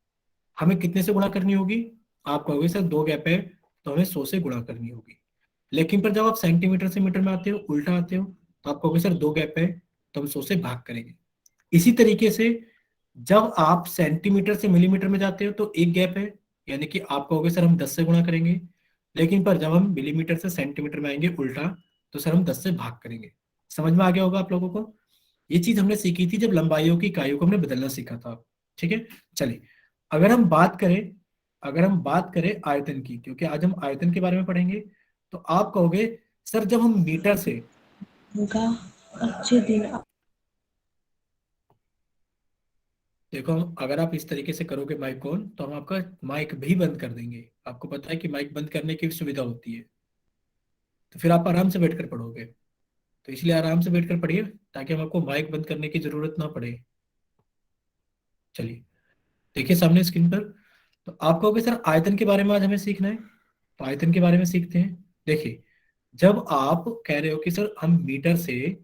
हमें कितने से गुणा करनी होगी? आप कहोगे सर 2 गैप है तो हमें 100 से गुणा करनी होगी। लेकिन पर जब आप सेंटीमीटर से मीटर में आते हो, उल्टा आते हो, तो आप कहोगे सर 2 गैप है तो हम 100 से भाग करेंगे। इसी तरीके से जब आप सेंटीमीटर से मिलीमीटर में जाते हो तो 1 गैप है, यानी कि आप कहोगे सर हम 10 से गुणा करेंगे। लेकिन पर जब हम मिलीमीटर से सेंटीमीटर में आएंगे उल्टा, तो सर हम 10 से भाग करेंगे। समझ में आ गया होगा आप लोगों को। ये चीज हमने सीखी थी जब लंबाइयों की इकाइयों को हमने बदलना सीखा था। ठीक है। चलिए, अगर हम बात करें, अगर हम बात करें आयतन की, क्योंकि आज हम आयतन के बारे में पढ़ेंगे, तो आप कहोगे सर जब हम मीटर से, होगा अच्छे दिन। देखो अगर आप इस तरीके से करोगे माइक ऑन तो हम आपका माइक भी बंद कर देंगे। आपको पता है कि माइक बंद करने की भी सुविधा होती है। तो फिर आप आराम से बैठकर पढ़ोगे। तो इसलिए आराम से बैठकर पढ़िए ताकि हम आपको माइक बंद करने की जरूरत ना पड़े। चलिए, देखिए सामने स्क्रीन पर। तो आप कहोगे सर आयतन के बारे में आज हमें सीखना है, तो आयतन के बारे में सीखते हैं। देखिए, जब आप कह रहे हो कि सर हम मीटर से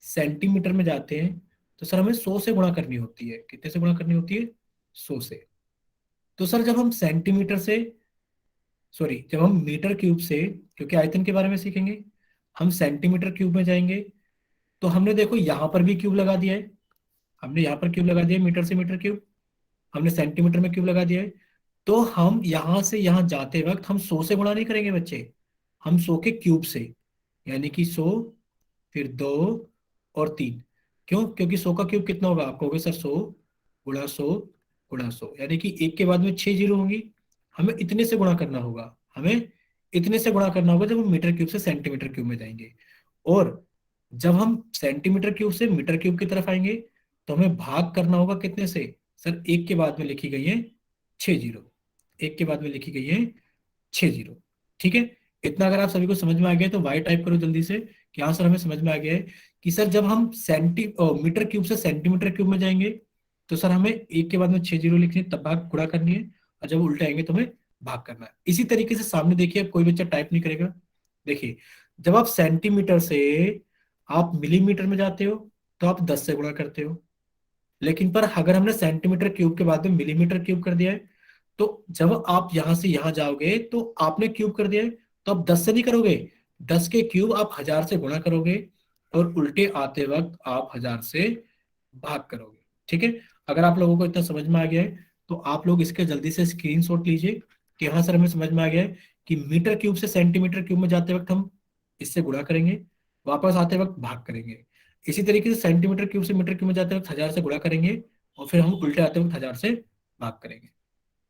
सेंटीमीटर में जाते हैं तो सर हमें 100 से गुणा करनी होती है। कितने से गुणा करनी होती है? 100 से। तो सर जब हम सेंटीमीटर से, सॉरी, जब हम मीटर क्यूब से, क्योंकि आयतन के बारे में सीखेंगे, हम सेंटीमीटर क्यूब में जाएंगे तो हमने देखो यहाँ पर भी क्यूब लगा दिया है। हमने यहाँ पर क्यूब लगा दिया है, मीटर से मीटर क्यूब। हमने सेंटीमीटर में क्यूब लगा दिया है। तो हम यहाँ से यहाँ जाते वक्त हम 100 से गुणा नहीं करेंगे बच्चे, हम 100 के क्यूब से। यानी कि 100, फिर 2 और 3। क्यों? क्योंकि 100 का क्यूब कितना होगा? आप कहोगे सर 100 गुणा 100 गुणा 100, यानी कि एक के बाद में 6 जीरो होंगी। हमें इतने से गुणा करना होगा, हमें इतने से गुणा करना होगा जब हम मीटर क्यूब से सेंटीमीटर क्यूब में जाएंगे। और जब हम सेंटीमीटर क्यूब से मीटर क्यूब की तरफ आएंगे तो हमें भाग करना होगा कितने से? सर एक के बाद में लिखी गई है 6 जीरो, एक के बाद में लिखी गई है 6 जीरो। ठीक है, इतना अगर आप सभी को समझ में आ गया तो वाई टाइप करो जल्दी से कि हाँ सर हमें समझ में आ गया है कि सर जब हम मीटर क्यूब से सेंटीमीटर क्यूब में जाएंगे तो सर हमें एक के बाद में 6 जीरो लिखनी है, तब भाग गुणा करनी है, और जब उल्टे आएंगे तो हमें भाग करना है। इसी तरीके से सामने देखिए, अब कोई बच्चा टाइप नहीं करेगा। देखिए, जब आप सेंटीमीटर से आप मिलीमीटर में जाते हो तो आप 10 से गुणा करते हो। लेकिन पर अगर हमने सेंटीमीटर क्यूब के बाद में मिलीमीटर क्यूब कर दिया है, तो जब आप यहां से यहां जाओगे तो आपने क्यूब कर दिया है, तो आप 10 से नहीं करोगे, 10 के क्यूब आप 1000 से गुणा करोगे, और उल्टे आते वक्त आप 1000 से भाग करोगे। ठीक है, अगर आप लोगों को इतना समझ में आ गया है तो आप लोग इसके जल्दी से स्क्रीनशॉट लीजिए कि हाँ सर हमें समझ में आ गया है कि मीटर क्यूब से सेंटीमीटर क्यूब में जाते वक्त हम इससे गुणा करेंगे, वापस आते वक्त भाग करेंगे। इसी तरीके से सेंटीमीटर क्यूब से मीटर क्यूब में जाते वक्त 1000 से गुणा करेंगे, और फिर हम उल्टे आते वक्त 1000 से भाग करेंगे।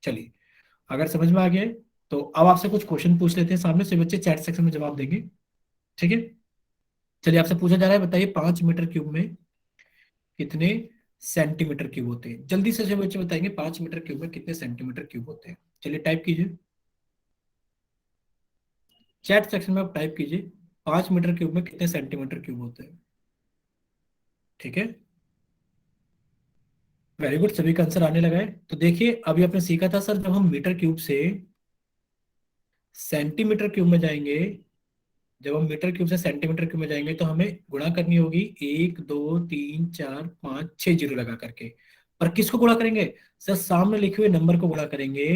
चलिए, अगर समझ में आ गया है तो अब आपसे कुछ क्वेश्चन पूछ लेते हैं, सामने से बच्चे चैट सेक्शन में जवाब देंगे। ठीक है, चलिए आपसे पूछा जा रहा है, बताइए 5 मीटर क्यूब में कितने सेंटीमीटर क्यूब होते हैं? जल्दी से जो बच्चे बताएंगे 5 मीटर क्यूब में कितने सेंटीमीटर क्यूब होते हैं। चलिए टाइप कीजिए, चैट सेक्शन में आप टाइप कीजिए 5 मीटर क्यूब में कितने सेंटीमीटर क्यूब होते हैं। ठीक है, वेरी गुड, सभी का आंसर आने लगा है। तो देखिए अभी आपने सीखा था सर, जब हम मीटर क्यूब से सेंटीमीटर क्यूब में जाएंगे, जब हम मीटर क्यूब से सेंटीमीटर क्यूब में जाएंगे तो हमें गुणा करनी होगी 1 2 3 4 5 6 जीरो लगा करके। पर किसको गुणा करेंगे? सर सामने लिखे हुए नंबर को गुणा करेंगे,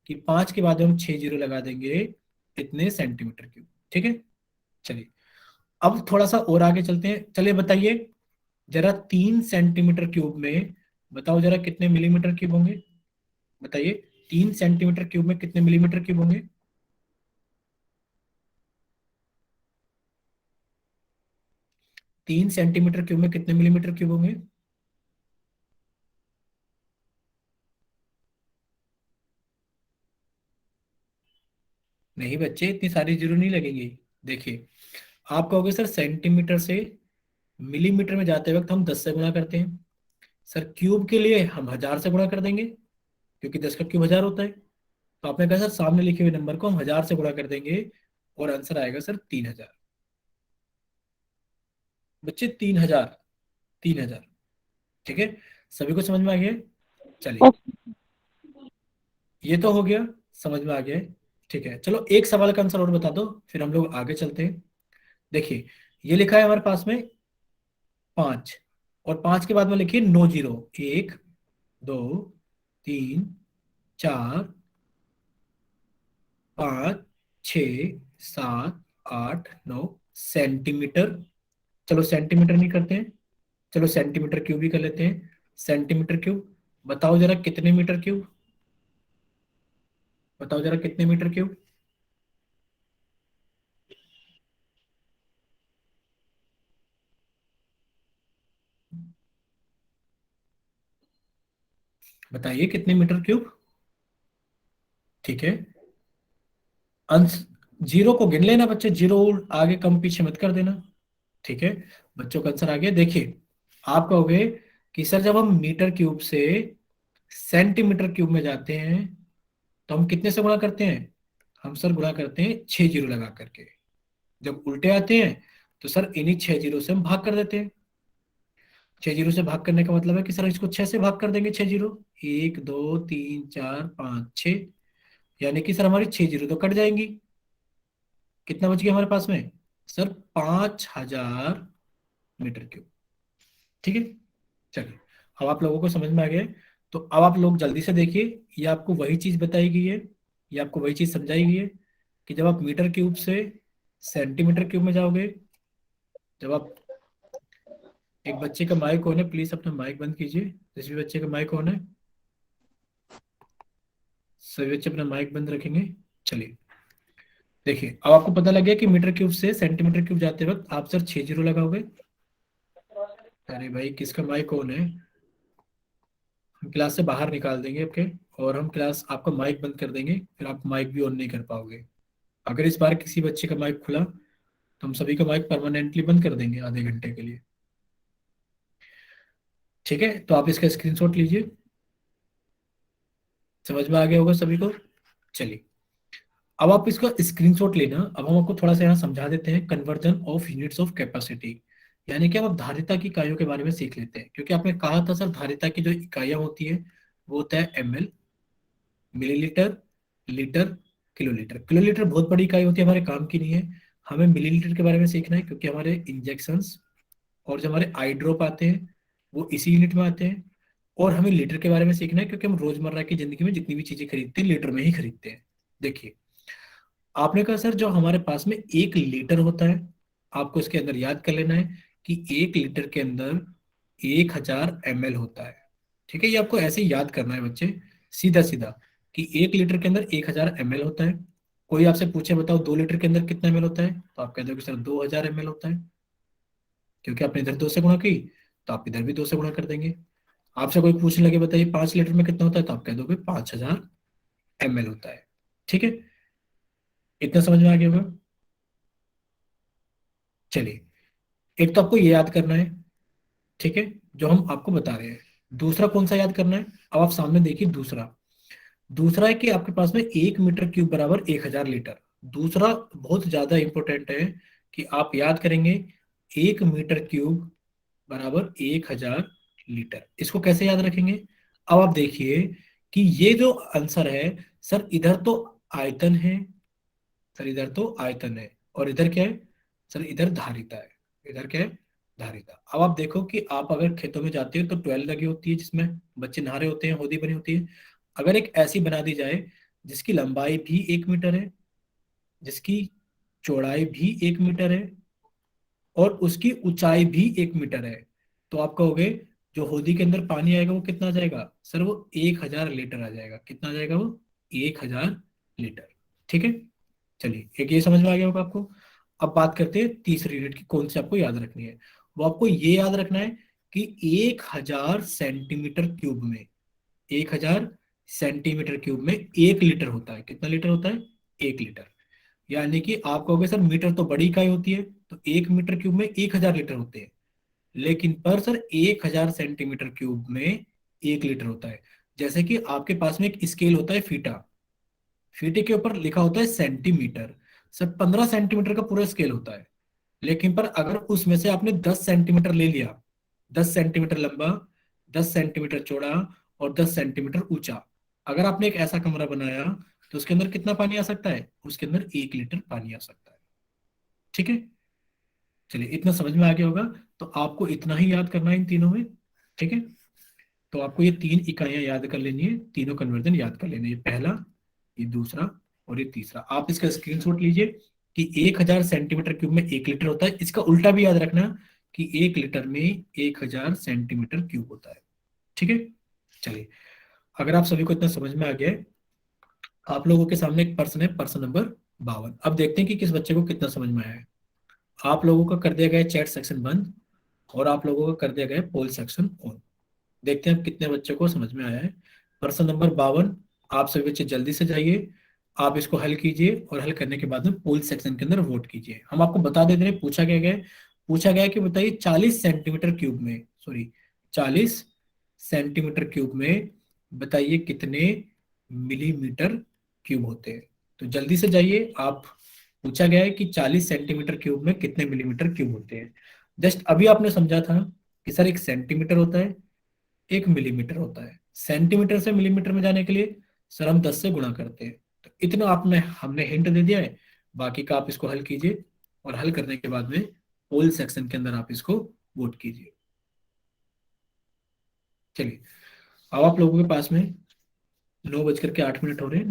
कि 5 के बाद हम 6 जीरो लगा देंगे, इतने सेंटीमीटर क्यूब। ठीक है, चलिए अब थोड़ा सा और आगे चलते हैं। चलिए बताइए जरा 3 सेंटीमीटर क्यूब में, बताओ जरा कितने मिलीमीटर क्यूब होंगे? बताइए 3 सेंटीमीटर क्यूब में कितने मिलीमीटर क्यूब होंगे? 3 सेंटीमीटर क्यूब में कितने मिलीमीटर क्यूब होंगे? नहीं बच्चे, इतनी सारी जीरो नहीं लगेंगी। देखिए, आप कहोगे सर सेंटीमीटर से मिलीमीटर में जाते वक्त हम 10 से गुणा करते हैं। सर क्यूब के लिए हम 1000 से गुणा कर देंगे, क्योंकि 10 का क्यूब 1000 होता है। तो आपने कहा सर सामने लिखे हुए नंबर को हम 1000 से गुणा कर देंगे, और आंसर आएगा सर 3000। बच्चे 3000, 3000। ठीक है, सभी को समझ में आ गया है? चलिए, ओके। ये तो हो गया, समझ में आ गया है। ठीक है, चलो एक सवाल का आंसर और बता दो, फिर हम लोग आगे चलते हैं। देखिए, ये लिखा है हमारे पास में 5, और 5 के बाद में लिखिए 9 जीरो। 1 2 3 4 5 6 7 8 9 सेंटीमीटर। चलो सेंटीमीटर नहीं करते हैं, चलो सेंटीमीटर क्यूब ही कर लेते हैं। सेंटीमीटर क्यूब, बताओ जरा कितने मीटर क्यूब? बताओ जरा कितने मीटर क्यूब? बताइए कितने मीटर क्यूब? ठीक है, अंश, जीरो को गिन लेना बच्चे, जीरो आगे कम पीछे मत कर देना। ठीक है, बच्चों का आंसर आ गया। देखिए, आप कहोगे कि सर जब हम मीटर क्यूब से सेंटीमीटर क्यूब में जाते हैं तो हम कितने से गुणा करते हैं? हम सर गुणा करते हैं 6 जीरो लगा करके। जब उल्टे आते हैं तो सर इन्हीं 6 जीरो से हम भाग कर देते हैं। 6 जीरो से भाग करने का मतलब है कि सर इसको 6 से भाग कर देंगे, 6 जीरो। 1 2 3 4 5 6, यानी कि सर हमारी 6 जीरो तो कट जाएंगी। कितना बच गया हमारे पास में? Sir 5000 metre cube. ठीक है, चलिए अब आप लोगों को समझ में आ गया है। तो अब आप लोग जल्दी से देखिए, ये आपको वही चीज बताई गई है, ये आपको वही चीज समझाई गई है कि जब आप मीटर क्यूब से सेंटीमीटर क्यूब में जाओगे, जब आप, एक बच्चे का माइक ऑन है, प्लीज अपना माइक बंद कीजिए। जिस भी बच्चे का माइक ऑन है, सभी बच्चे अपना माइक बंद रखेंगे। चलिए देखिए, अब आपको पता लग गया कि मीटर क्यूब से सेंटीमीटर क्यूब जाते वक्त आप सर 6 जीरो लगाओगे। अरे भाई, किसका माइक ऑन है? हम क्लास से बाहर निकाल देंगे आपके, और हम क्लास आपका माइक बंद कर देंगे, फिर आप माइक भी ऑन नहीं कर पाओगे। अगर इस बार किसी बच्चे का माइक खुला तो हम सभी का माइक परमानेंटली बंद कर देंगे आधे घंटे के लिए। ठीक है, तो आप इसका स्क्रीनशॉट लीजिए। समझ में आ गया होगा सभी को। चलिए अब आप इसका स्क्रीनशॉट लेना। अब हम आपको थोड़ा सा यहाँ समझा देते हैं conversion of units of capacity, यानी कि अब आप धारिता की इकाइयों के बारे में सीख लेते हैं, क्योंकि आपने कहा था सर धारिता की जो इकाइयां होती है वो होता है ml, millilitre, litre, kilolitre. Kilolitre बहुत बड़ी इकाई होती है, हमारे काम की नहीं है। हमें मिलीलीटर के बारे में सीखना है, क्योंकि हमारे इंजेक्शंस और जो हमारे आई ड्रॉप आते हैं वो इसी यूनिट में आते हैं। और हमें लीटर के बारे में सीखना है, क्योंकि हम रोजमर्रा की जिंदगी में जितनी भी चीजें खरीदते हैं लीटर में ही खरीदते हैं। देखिए, आपने कहा सर जो हमारे पास में 1 लीटर होता है, आपको इसके अंदर याद कर लेना है कि 1 लीटर के अंदर 1000 ml होता है। ठीक है, ये आपको ऐसे ही याद करना है बच्चे, सीधा सीधा, कि 1 लीटर के अंदर 1000 ml होता है। कोई आपसे पूछे बताओ 2 लीटर के अंदर कितना ml होता है, तो आप कहते हो कि सर 2000 ml होता है, क्योंकि आपने इधर 2 से गुणा की तो आप इधर भी 2 से गुणा कर देंगे। आपसे कोई पूछने लगे बताइए 5 लीटर में कितना होता है, तो आप कह दोगे 5000 ml होता है। ठीक है, इतना समझ में आ गया होगा। चलिए, एक तो आपको ये याद करना है, ठीक है, जो हम आपको बता रहे हैं। दूसरा कौन सा याद करना है? अब आप सामने देखिए, दूसरा दूसरा है कि आपके पास में 1 मीटर क्यूब बराबर 1000 लीटर। दूसरा बहुत ज्यादा इंपॉर्टेंट है कि आप याद करेंगे 1 मीटर क्यूब बराबर 1000 लीटर। इसको कैसे याद रखेंगे? अब आप देखिए कि ये जो आंसर है, सर इधर तो आयतन है, सर इधर तो आयतन है, और इधर क्या है? सर इधर धारिता है। इधर क्या है? धारिता। अब आप देखो कि आप अगर खेतों में जाते हो तो ट्वेल लगी होती है, जिसमें बच्चे नहा रहे होते हैं, होदी बनी होती है। अगर एक ऐसी बना दी जाए जिसकी लंबाई भी 1 मीटर है, जिसकी चौड़ाई भी 1 मीटर है, और उसकी ऊंचाई भी 1 मीटर है, तो आप कहोगे जो होदी के अंदर पानी आएगा वो कितना आ जाएगा? सर वो 1000 लीटर आ जाएगा। कितना आ जाएगा वो? 1000 लीटर। ठीक है, चलिए एक ये समझ में आ गया होगा आपको। अब बात करते हैं तीसरी यूनिट की, कौन सी आपको याद रखनी है। वो आपको ये याद रखना है कि 1000 सेंटीमीटर क्यूब में, 1000 सेंटीमीटर क्यूब में 1 लीटर होता है। कितना लीटर होता है? 1 लीटर। यानी कि आप कहोगे सर मीटर तो बड़ी इकाई होती है, तो 1 मीटर क्यूब में 1000 लीटर होते हैं, लेकिन पर सर 1000 सेंटीमीटर क्यूब में 1 लीटर होता है। जैसे कि आपके पास में एक स्केल होता है फीटा, फीटे के ऊपर लिखा होता है सेंटीमीटर। सर 15 सेंटीमीटर का पूरा स्केल होता है, लेकिन पर अगर उसमें से आपने 10 सेंटीमीटर ले लिया, 10 सेंटीमीटर लंबा, 10 सेंटीमीटर चौड़ा, और 10 सेंटीमीटर ऊंचा, अगर आपने एक ऐसा कमरा बनाया तो उसके अंदर कितना पानी आ सकता है? उसके अंदर 1 लीटर पानी आ सकता है। ठीक है, चलिए इतना समझ में आ गया होगा। तो आपको इतना ही याद करना है इन तीनों में। ठीक है, तो आपको ये 3 इकाइयां याद कर लेनी है, तीनों कन्वर्जन याद कर लेने, ये पहला, ये दूसरा, और ये तीसरा। आप इसका स्क्रीनशॉट लीजिए कि 1000 सेंटीमीटर क्यूब में 1 लीटर होता है। इसका उल्टा भी याद रखना कि 1 लीटर में 1000 सेंटीमीटर क्यूब होता है। ठीक है, चलिए अगर आप सभी को इतना समझ में आ गया है, आप लोगों के सामने एक प्रश्न है, प्रश्न नंबर 52। अब देखते हैं कि किस बच्चे को कितना समझ में आया है। आप लोगों का कर दिया गया चैट सेक्शन बंद, और आप लोगों का कर दिया गया पोल सेक्शन ऑन। देखते हैं कितने बच्चों को समझ में आया है। प्रश्न नंबर 52, आप सभी बच्चे जल्दी से जाइए, आप इसको हल कीजिए, और हल करने के बाद में पोल सेक्शन के अंदर वोट कीजिए। हम आपको बता देते हैं पूछा क्या गया है। पूछा गया है कि बताइए 40 सेंटीमीटर क्यूब में, सॉरी 40 सेंटीमीटर क्यूब में बताइए कितने मिलीमीटर क्यूब होते हैं। तो जल्दी से जाइए आप। पूछा गया है कि 40 सेंटीमीटर क्यूब में कितने मिलीमीटर क्यूब होते हैं। जस्ट अभी आपने समझा था कि सर एक सेंटीमीटर होता है, एक मिलीमीटर होता है। सेंटीमीटर से मिलीमीटर में जाने के लिए सर हम 10 से गुणा करते हैं। तो इतना आपने हमने हिंट दे दिया है, बाकी का आप इसको हल कीजिए, और हल करने के बाद में पोल सेक्शन के अंदर आप इसको वोट कीजिए। चलिए, अब आप लोगों के पास में 9:08 हो रहे हैं,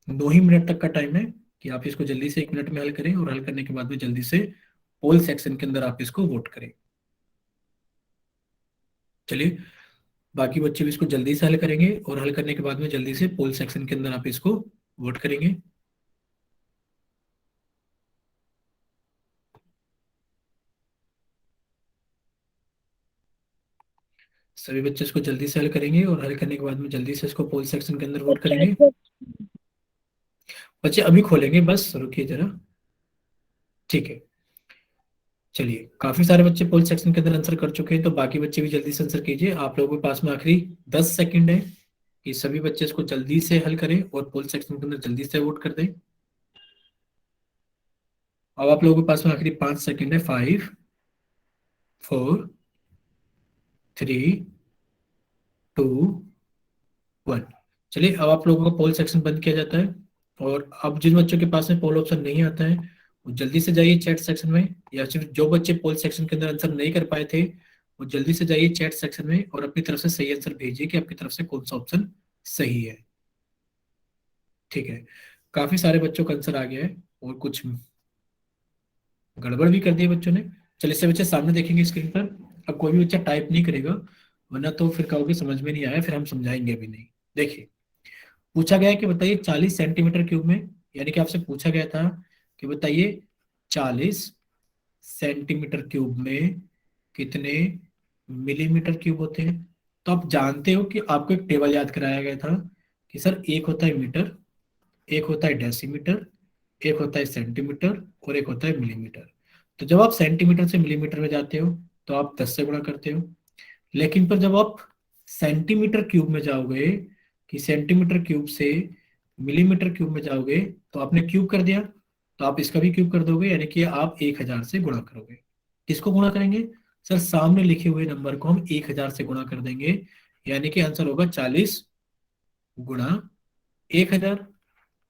9 ही मिनट तक का टाइम है कि आप इसको जल्दी से 1 मिनट में हल करें, और हल करने के बाद में जल्दी से पोल सेक्शन के अंदर आप इसको वोट करें। चलिए, बाकी बच्चे भी इसको जल्दी से हल करेंगे, और हल करने के बाद में जल्दी से पोल सेक्शन के अंदर आप इसको वोट करेंगे। सभी बच्चे इसको जल्दी से हल करेंगे, और हल करने के बाद में जल्दी से इसको पोल सेक्शन के अंदर वोट करेंगे। बच्चे अभी खोलेंगे, बस रुकिए जरा। ठीक है, चलिए, काफी सारे बच्चे पोल सेक्शन के अंदर आंसर कर चुके हैं, तो बाकी बच्चे भी जल्दी से आंसर कीजिए। आप लोगों के पास में आखिरी 10 सेकंड है कि सभी बच्चे इसको जल्दी से हल करें और पोल सेक्शन के अंदर जल्दी से वोट कर दें। अब आप लोगों के पास में आखिरी 5 सेकंड है। 5, 4, 3, 2, 1। चलिए, अब आप लोगों का पोल सेक्शन बंद किया जाता है, और अब जिन बच्चों के पास में पोल ऑप्शन नहीं आता है वो जल्दी से जाइए चैट सेक्शन में, या फिर जो बच्चे पोल सेक्शन के अंदर आंसर नहीं कर पाए थे वो जल्दी से जाइए चैट सेक्शन में और अपनी तरफ से सही आंसर भेजिए कि आपकी तरफ से कौन सा ऑप्शन सही है। ठीक है, काफी सारे बच्चों का आंसर आ गया है, और कुछ गड़बड़ भी कर दिए बच्चों ने। चलिए, से बच्चे सामने देखेंगे स्क्रीन पर। अब कोई भी बच्चा टाइप नहीं करेगा, वरना तो फिर कहोगे समझ में नहीं आया, फिर हम समझाएंगे भी नहीं। देखिए, पूछा गया है कि बताइए 40 सेंटीमीटर क्यूब में, यानी कि आपसे पूछा गया था कि बताइए 40 सेंटीमीटर क्यूब में कितने मिलीमीटर क्यूब होते हैं। तो आप जानते हो कि आपको एक टेबल याद कराया गया था कि सर एक होता है मीटर, एक होता है डेसीमीटर, एक होता है सेंटीमीटर, और एक होता है मिलीमीटर। तो जब आप सेंटीमीटर से मिलीमीटर में जाते हो तो आप 10 से गुणा करते हो, लेकिन पर जब आप सेंटीमीटर क्यूब में जाओगे, कि सेंटीमीटर क्यूब से मिलीमीटर क्यूब में जाओगे, तो आपने क्यूब कर दिया, तो आप इसका भी क्यूब कर दोगे, यानी कि आप 1000 से गुणा करोगे। किसको गुणा करेंगे? सर, सामने लिखे हुए नंबर को हम 1000 से गुणा कर देंगे, यानी कि आंसर होगा 40 गुणा 1000।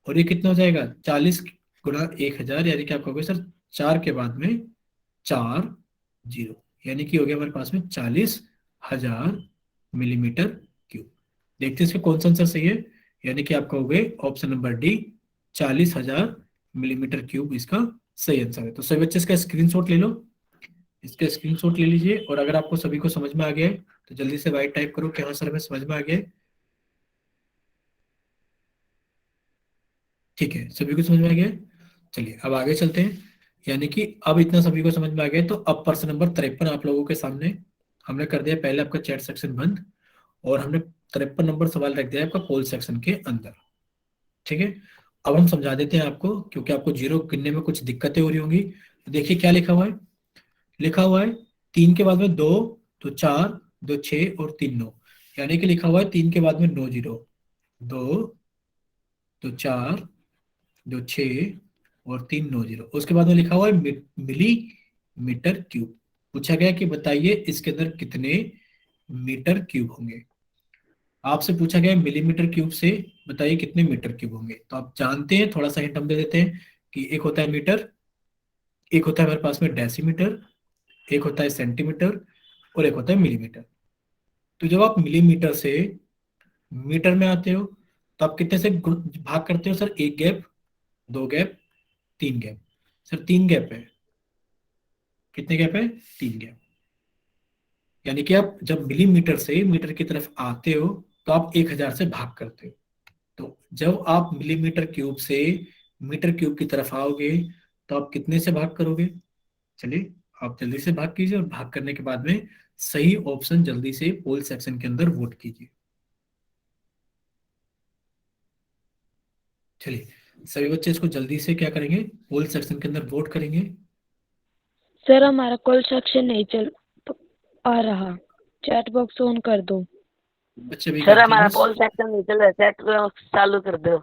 और ये कितना हो जाएगा? 40 गुणा 1000, यानी कि आप कहोगे सर 4 के बाद में 4 जीरो, यानी कि हो गया हमारे पास में 40,000 मिलीमीटर क्यूब। देखते हैं इसका कौन सा आंसर सही है, यानी कि आप कहोगे option number D, 40,000 millimetre cube इसका सही आंसर है। तो सभी बच्चे इसका स्क्रीनशॉट ले लो, इसका स्क्रीनशॉट ले लीजिए, और अगर आपको सभी को समझ में आ गया है तो जल्दी से वाइट टाइप करो कि हाँ सर हमें समझ में आ गया है। ठीक है, सभी को समझ में आ गया है। चलिए, अब आगे चलते हैं, यानी कि अब इतना सभी को समझ में आ गया है, तो अब प्रश्न नंबर 53 आप लोगों के सामने हमने कर दिया पहले आपका चैट सेक्शन बंद, और हमने 53 नंबर सवाल रख दिया है आपका पोल सेक्शन के अंदर। ठीक है, अब हम समझा देते हैं आपको, क्योंकि आपको जीरो गिनने में कुछ दिक्कतें हो रही होंगी। तो देखिए क्या लिखा हुआ है। लिखा हुआ है 3 के बाद में 2, तो 4, 2 6 और 3 9, यानी कि लिखा हुआ है 3 के बाद में 9 जीरो, 2, तो 4, 2 6 और 3 9 जीरो। उसके बाद में लिखा हुआ है मिली मीटर क्यूब। पूछा गया कि बताइए इसके अंदर कितने मीटर क्यूब होंगे। आपसे पूछा गया मिलीमीटर क्यूब से बताइए कितने मीटर क्यूब होंगे। तो आप जानते हैं, थोड़ा सा हिंट हम दे देते हैं कि एक होता है मीटर, एक होता है हमारे पास में डेसीमीटर, एक होता है सेंटीमीटर, और एक होता है मिलीमीटर। तो जब आप मिलीमीटर से मीटर में आते हो तो आप कितने से भाग करते हो? सर, एक गैप, दो गैप, तीन गैप। सर, तीन गैप है। कितने गैप है? तीन गैप। यानी कि आप जब मिलीमीटर से मीटर की तरफ आते हो तो आप 1000 से भाग करते हो। तो जब आप मिलीमीटर क्यूब से मीटर क्यूब की तरफ आओगे तो आप कितने से भाग करोगे? चलिए, आप जल्दी से भाग कीजिए, और भाग करने के बाद में सही ऑप्शन जल्दी से पोल सेक्शन के अंदर वोट कीजिए। चलिए, सभी बच्चे इसको जल्दी से क्या करेंगे? पोल सेक्शन के अंदर वोट करेंगे। सर हमारा कॉल सेक्शन नहीं चल आ रहा, चैट बॉक्स ऑन कर दो। बच्चे भी सर करते हैं हमारा बस। पोल सेक्शन नहीं चल रहा, चैट चालू कर दो।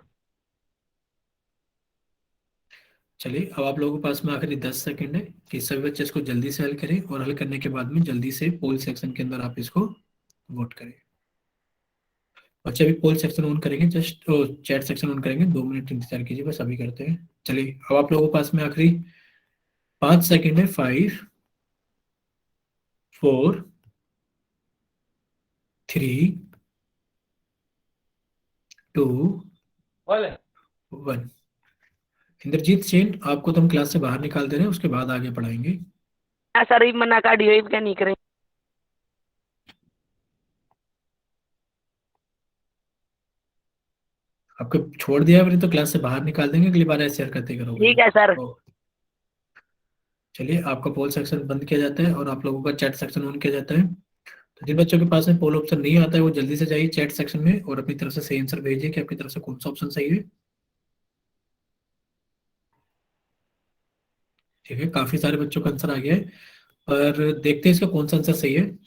चलिए, अब आप लोगों के पास में आखिरी 10 सेकंड है कि सभी बच्चे इसको जल्दी से हल करें, और हल करने के बाद में जल्दी से पोल सेक्शन के अंदर आप इसको वोट करें। बच्चे अभी पोल सेक्शन ऑन करेंगे, जस्ट चैट सेक्शन ऑन करेंगे, 2 मिनट इंतजार कीजिए, बस अभी करते हैं। चलिए, अब आप लोगों के पास में आखिरी 5 सेकंड है। 5, 4 3 2 1। इंद्रजीत सेन, आपको तो हम क्लास से बाहर निकाल दे रहे हैं, उसके बाद आगे पढ़ाएंगे। हाँ सर, ये मना काटियो, ये क्या नहीं करें। आपको छोड़ दिया मैंने तो क्लास से बाहर निकाल देंगे, अगली बार ऐसे हरकतें करोगे। ठीक है सर। ओ, चलिए, आपका पोल सेक्शन बंद किया जाता है और आप लोगों का चैट सेक्शन ऑन किया जाता है। तो जिन बच्चों के पास में पोल ऑप्शन नहीं आता है वो जल्दी से जाइए चैट सेक्शन में और अपनी तरफ से सही आंसर भेजिए कि आपकी तरफ से कौन सा ऑप्शन सही है। ठीक है, काफी सारे बच्चों का आंसर आ गया है, पर देखते हैं इसका कौन सा आंसर सही है।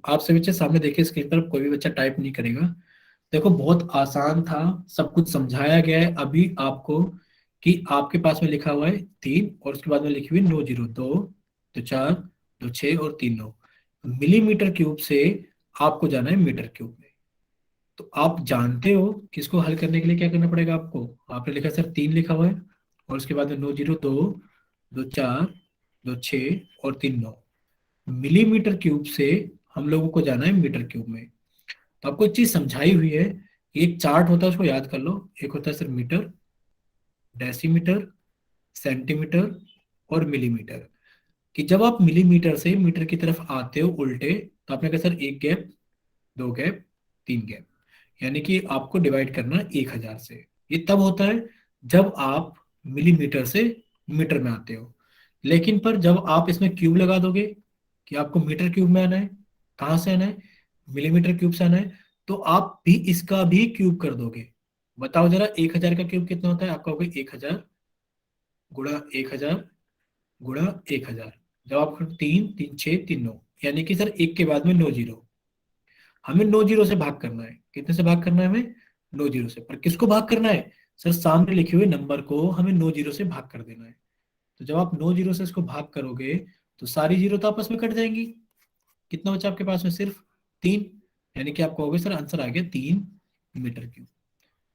आप सभी बच्चे सामने देखिए स्क्रीन पर, कोई भी बच्चा टाइप नहीं करेगा। देखो, बहुत आसान था, सब कुछ समझाया गया है अभी आपको, कि आपके पास में लिखा हुआ है 3 और उसके बाद में लिखी हुई 9 0, 2 2 4 2 6 और 3 9। मिलीमीटर क्यूब से आपको जाना है मीटर क्यूब में। तो आप जानते हो कि इसको हल करने के लिए क्या करना पड़ेगा आपको। आपने लिखा सर 3 लिखा हुआ है और उसके बाद में 9 0 2 2 4 2 6 और 3 9। मिलीमीटर क्यूब से हम लोगों को जाना है मीटर क्यूब में। तो आपको एक चीज समझाई हुई है, एक चार्ट होता है उसको याद कर लो। एक होता है सर मीटर, डेसीमीटर, सेंटीमीटर और मिलीमीटर। कि जब आप मिलीमीटर से मीटर की तरफ आते हो उल्टे, तो आपने कहा सर 1 गैप, 2 गैप, 3 गैप, यानी कि आपको डिवाइड करना 1000 से। ये तब होता है जब आप मिलीमीटर से मीटर में आते हो। लेकिन पर जब आप इसमें क्यूब लगा दोगे कि आपको मीटर क्यूब में आना है, कहाँ से आना है, मिलीमीटर क्यूब से आना है, तो आप भी इसका भी क्यूब कर दोगे। बताओ जरा, 1000 का क्यूब कितना होता है। आपका होगा 1000 गुणा 1000 गुणा 1000। जब आप 3 3 6 3 9, यानी कि सर एक के बाद में 9 जीरो। हमें 9 जीरो से भाग करना है। कितने से भाग करना है हमें, 9 जीरो से। पर किसको भाग करना है, सर सामने लिखे हुए नंबर को हमें 9 जीरो से भाग कर देना है। तो जब आप 9 जीरो से इसको भाग करोगे तो सारी जीरो तो आपस में कट जाएंगी। कितना बचा आपके पास में, सिर्फ 3। यानी कि आपको हो गया सर आंसर आ गया 3 मीटर क्यूब।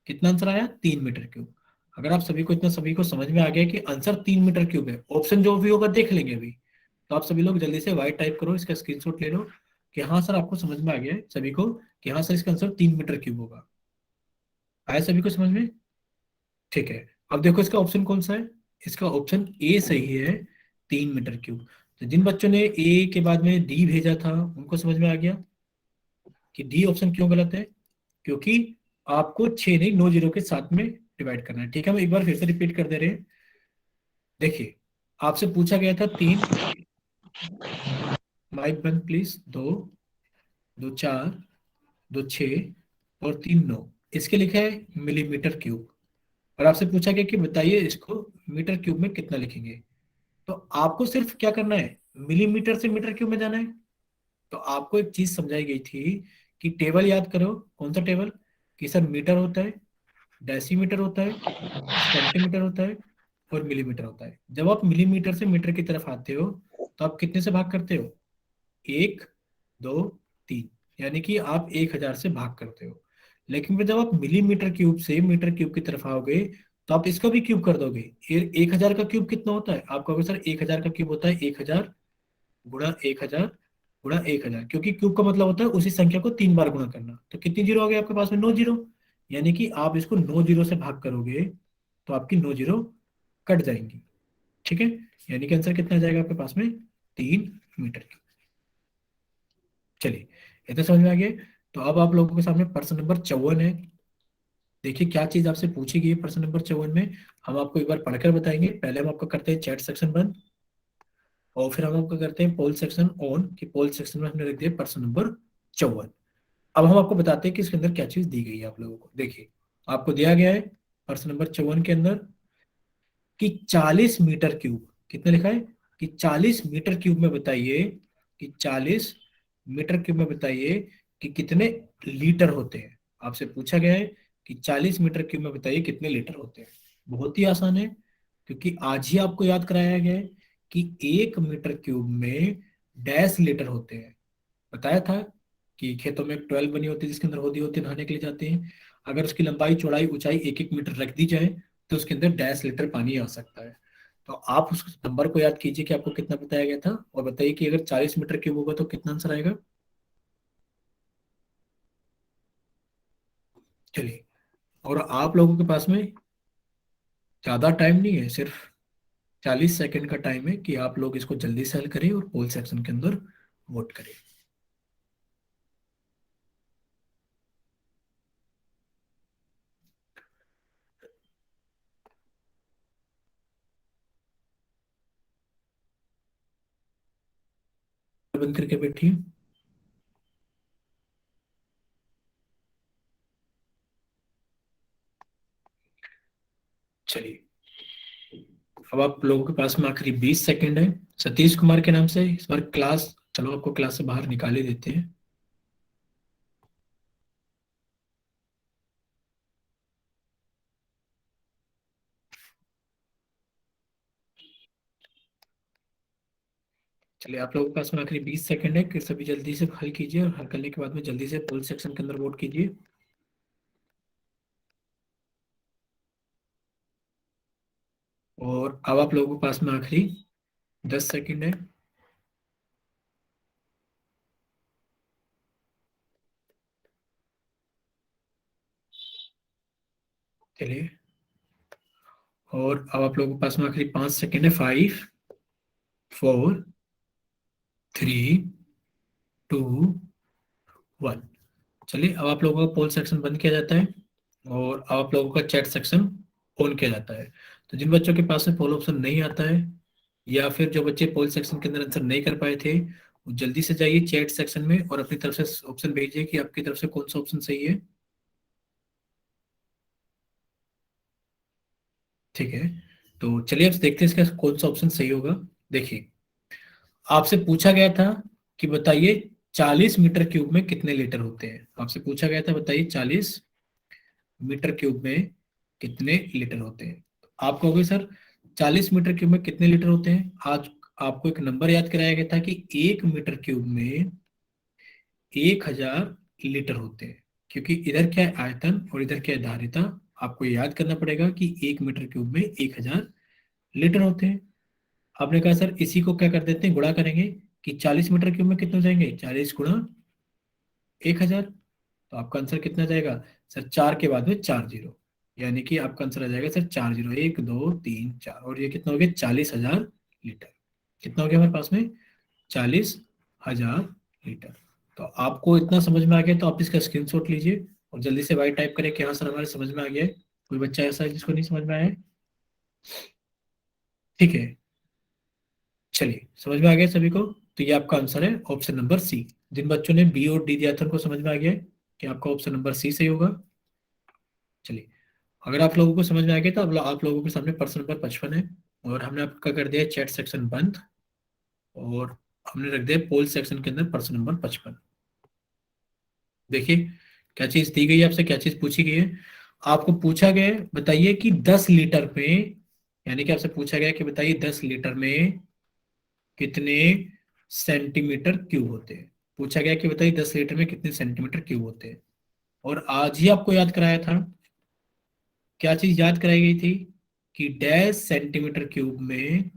कितना आंसर आया, 3 मीटर क्यूब। अगर आप सभी को इतना सभी को समझ में आ गया कि आंसर 3 मीटर क्यूब है, ऑप्शन जो भी होगा देख लेंगे अभी। तो आप सभी लोग जल्दी से वाइट टाइप करो, इसका स्क्रीनशॉट ले लो कि हाँ सर आपको समझ में आ गया है सभी को, कि हाँ सर इसका आंसर 3 मीटर क्यूब होगा। आया सभी को समझ में। ठीक है, अब देखो इसका ऑप्शन कौन सा है। इसका ऑप्शन ए सही है, 3 मीटर क्यूब। तो जिन बच्चों ने ए के बाद में डी भेजा था उनको समझ में आ गया कि डी ऑप्शन क्यों गलत है, क्योंकि आपको 6 नहीं 9 जीरो के साथ में डिवाइड करना है। ठीक है, हम एक बार फिर से रिपीट कर दे रहे हैं। देखिए, आपसे पूछा गया था 3, माइक बंद प्लीज, 2 2 4 2 6 और 3 9। इसके लिखा है मिलीमीटर क्यूब। और आपसे पूछा गया कि बताइए इसको मीटर क्यूब में कितना लिखेंगे। तो आपको सिर्फ क्या करना है, मिलीमीटर से मीटर क्यूब में जाना है। तो आपको एक चीज समझाई गई थी कि टेबल याद करो। कौन सा टेबल, कि सर मीटर होता है, डेसीमीटर होता है, सेंटीमीटर होता है और मिलीमीटर होता है। जब आप मिलीमीटर से मीटर की तरफ आते हो तो आप कितने से भाग करते हो, 1 2 3, यानी कि आप 1000 से भाग करते हो। लेकिन फिर जब आप मिलीमीटर क्यूब से मीटर क्यूब की तरफ आओगे तो आप इसका भी क्यूब कर दोगे। 1000 का क्यूब कितना होता है, आप कहोगे सर 1000 का क्यूब होता है 1000 गुणा 1000 गुणा 1000, क्योंकि क्यूब का मतलब होता है उसी संख्या को 3 बार गुणा करना। तो कितनी जीरो आ गई आपके पास में, 9 जीरो। यानी कि आप इसको 9 जीरो से भाग करोगे तो आपकी 9 जीरो कट जाएंगी। ठीक है, यानी कि आंसर कितना आ जाएगा आपके पास में, 3 मीटर क्यूब। चलिए, इतना समझ में आ गया। तो अब आप लोगों के सामने प्रश्न नंबर 54 है। देखिए क्या चीज आपसे पूछी गई है प्रश्न नंबर 54 में, हम आपको एक बार पढ़कर बताएंगे। पहले हम आपका करते हैं चैट सेक्शन बंद और फिर हम आपका करते हैं पोल सेक्शन ऑन, कि पोल सेक्शन में हमने रख दिया प्रश्न नंबर 54। अब हम आपको बताते हैं कि इसके अंदर क्या चीज दी गई है आप लोगों को। देखिए, आपको दिया गया है प्रश्न नंबर 54 के अंदर कि 40 मीटर क्यूब, कितना लिखा है कि 40 मीटर क्यूब में बताइए, कि 40 मीटर क्यूब में बताइए कि कितने लीटर होते हैं। आपसे पूछा गया है कि 40 मीटर क्यूब में बताइए कितने लीटर होते हैं। बहुत ही आसान है, क्योंकि आज ही आपको याद कराया गया है कि 1 मीटर क्यूब में 10 लीटर होते हैं। बताया था कि खेतों में एक 12 बनी होती है जिसके अंदर होदी होती है, नहाने के लिए जाते हैं। अगर उसकी लंबाई चौड़ाई ऊंचाई 1 1 मीटर रख दी जाए तो उसके अंदर 10 लीटर पानी आ सकता है। तो आप उस नंबर को याद कीजिए कि आपको कितना बताया गया था, और बताइए कि अगर 40 मीटर क्यूब होगा तो कितना आंसर आएगा। चलिए, और आप लोगों के पास में ज्यादा टाइम नहीं है, सिर्फ 40 सेकंड का टाइम है कि आप लोग इसको जल्दी से हल करें और पोल सेक्शन के अंदर वोट करें। बंद करके बैठिए। चलिए, अब आप लोगों के पास में आखिरी 20 सेकंड है। सतीश कुमार के नाम से इस बार क्लास, चलो आपको क्लास से बाहर निकाल ही देते हैं। चलिए, आप लोगों के पास में आखिरी 20 सेकंड है कि सभी जल्दी से हल कीजिए, और हल करने के बाद में जल्दी से पोल सेक्शन के अंदर वोट कीजिए। और अब आप लोगों के पास में आखिरी 10 सेकंड है। चलिए, और अब आप लोगों के पास में आखिरी 5 सेकंड है। 5, 4, 3, 2, 1। चलिए, अब आप लोगों का पोल सेक्शन बंद किया जाता है, और अब आप लोगों का चैट सेक्शन ऑन किया जाता है। तो जिन बच्चों के पास में पोल ऑप्शन नहीं आता है, या फिर जो बच्चे पोल सेक्शन के अंदर आंसर नहीं कर पाए थे, वो जल्दी से जाइए चैट सेक्शन में और अपनी तरफ से ऑप्शन भेजिए कि आपकी तरफ से कौन सा ऑप्शन सही है। ठीक है, तो चलिए अब देखते हैं इसका कौन सा ऑप्शन सही होगा। देखिए, आपसे पूछा गया था कि बताइए 40 मीटर क्यूब में कितने लीटर होते हैं। आपसे पूछा गया था बताइए 40 मीटर क्यूब में कितने लीटर होते हैं। आप कहोगे सर 40 मीटर क्यूब में कितने लीटर होते हैं। आज आपको एक नंबर याद कराया गया था कि 1 मीटर क्यूब में 1000 लीटर होते हैं, क्योंकि इधर क्या है आयतन और इधर क्या है धारिता। आपको याद करना पड़ेगा कि 1 मीटर क्यूब में 1000 लीटर होते हैं। आपने कहा सर इसी को क्या कर देते हैं, गुणा करेंगे कि 40 मीटर क्यूब में कितने हो जाएंगे, 40 गुणा 1000। तो आपका आंसर कितना जाएगा सर, 4 के बाद में 4 जीरो, यानी कि आपका आंसर आ जाएगा सर 4 जीरो, 1 2 3 4, और ये कितना हो गया 40,000 लीटर। कितना हो गया हमारे पास में 40,000 लीटर। तो आपको इतना समझ में आ गया तो आप इसका स्क्रीनशॉट लीजिए और जल्दी से वाई टाइप करें कि हाँ सर हमारे समझ में आ गया है। कोई बच्चा ऐसा है जिसको नहीं समझ में आया है। ठीक है, चलिए समझ में आ गया सभी को। तो ये आपका आंसर है ऑप्शन नंबर सी। जिन बच्चों ने बी और डी दिया था उनको समझ में आ गया है कि आपका ऑप्शन नंबर सी सही होगा। चलिए, अगर आप लोगों को समझ में आ गया तो अब आप लोगों के सामने प्रश्न नंबर 55 है, और हमने आपका कर दिया चैट सेक्शन बंद, और हमने रख दिया पोल सेक्शन के अंदर प्रश्न नंबर 55। देखिए क्या चीज दी गई है आपसे, क्या चीज पूछी गई है। आपको पूछा गया है बताइए कि 10 लीटर में, यानी कि आपसे पूछा गया है कि बताइए 10 लीटर में कितने सेंटीमीटर क्यूब होते हैं। पूछा गया कि बताइए 10 लीटर में कितने सेंटीमीटर क्यूब होते हैं। और आज ही आपको याद कराया था, क्या चीज याद कराई गई थी कि डैश सेंटीमीटर क्यूब में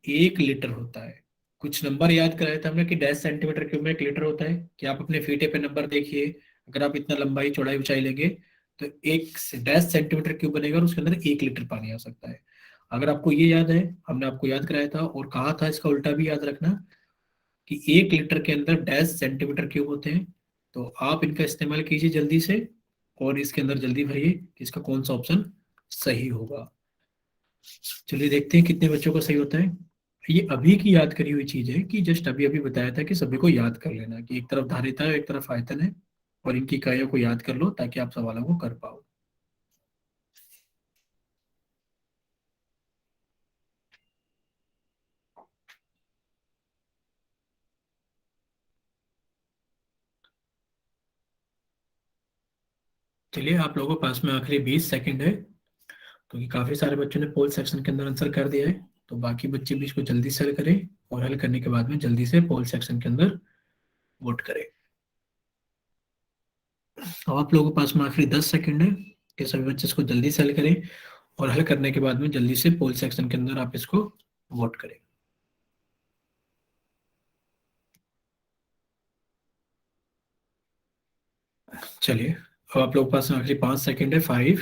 1 लीटर होता है। कुछ नंबर याद कराया था हमने कि डैश सेंटीमीटर क्यूब में 1 लीटर होता है, कि आप अपने फीटे पे नंबर देखिए, अगर आप इतना लंबाई चौड़ाई ऊंचाई लेंगे तो 1 डैश सेंटीमीटर क्यूब बनेगा और उसके अंदर 1 लीटर पानी आ सकता है। अगर आपको ये याद है, हमने आपको याद कराया था और कहा था इसका उल्टा भी याद रखना कि 1 लीटर के अंदर डैश सेंटीमीटर क्यूब होते हैं। तो आप इनका इस्तेमाल कीजिए जल्दी से, और इसके अंदर जल्दी भरिए कि इसका कौन सा ऑप्शन सही होगा। चलिए देखते हैं कितने बच्चों का सही होता है। ये अभी की याद करी हुई चीज है कि जस्ट अभी अभी बताया था कि सभी को याद कर लेना कि एक तरफ धारिता है एक तरफ आयतन है, और इनकी इकाइयों को याद कर लो ताकि आप सवालों को कर पाओ। चलिए, आप लोगों के पास में आखिरी 20 सेकंड है, क्योंकि काफी सारे बच्चों ने पोल सेक्शन के अंदर आंसर कर दिया है। तो बाकी बच्चे भी इसको जल्दी से हल करें, और हल करने के बाद में जल्दी से पोल सेक्शन के अंदर वोट करें। अब आप लोगों के पास में आखिरी 10 सेकंड है कि सभी बच्चे इसको जल्दी से हल करें, और हल करने के बाद में जल्दी से पोल सेक्शन के अंदर आप इसको वोट करें। चलिए, अब आप लोगों के पास में आखिरी 5 सेकंड है। 5,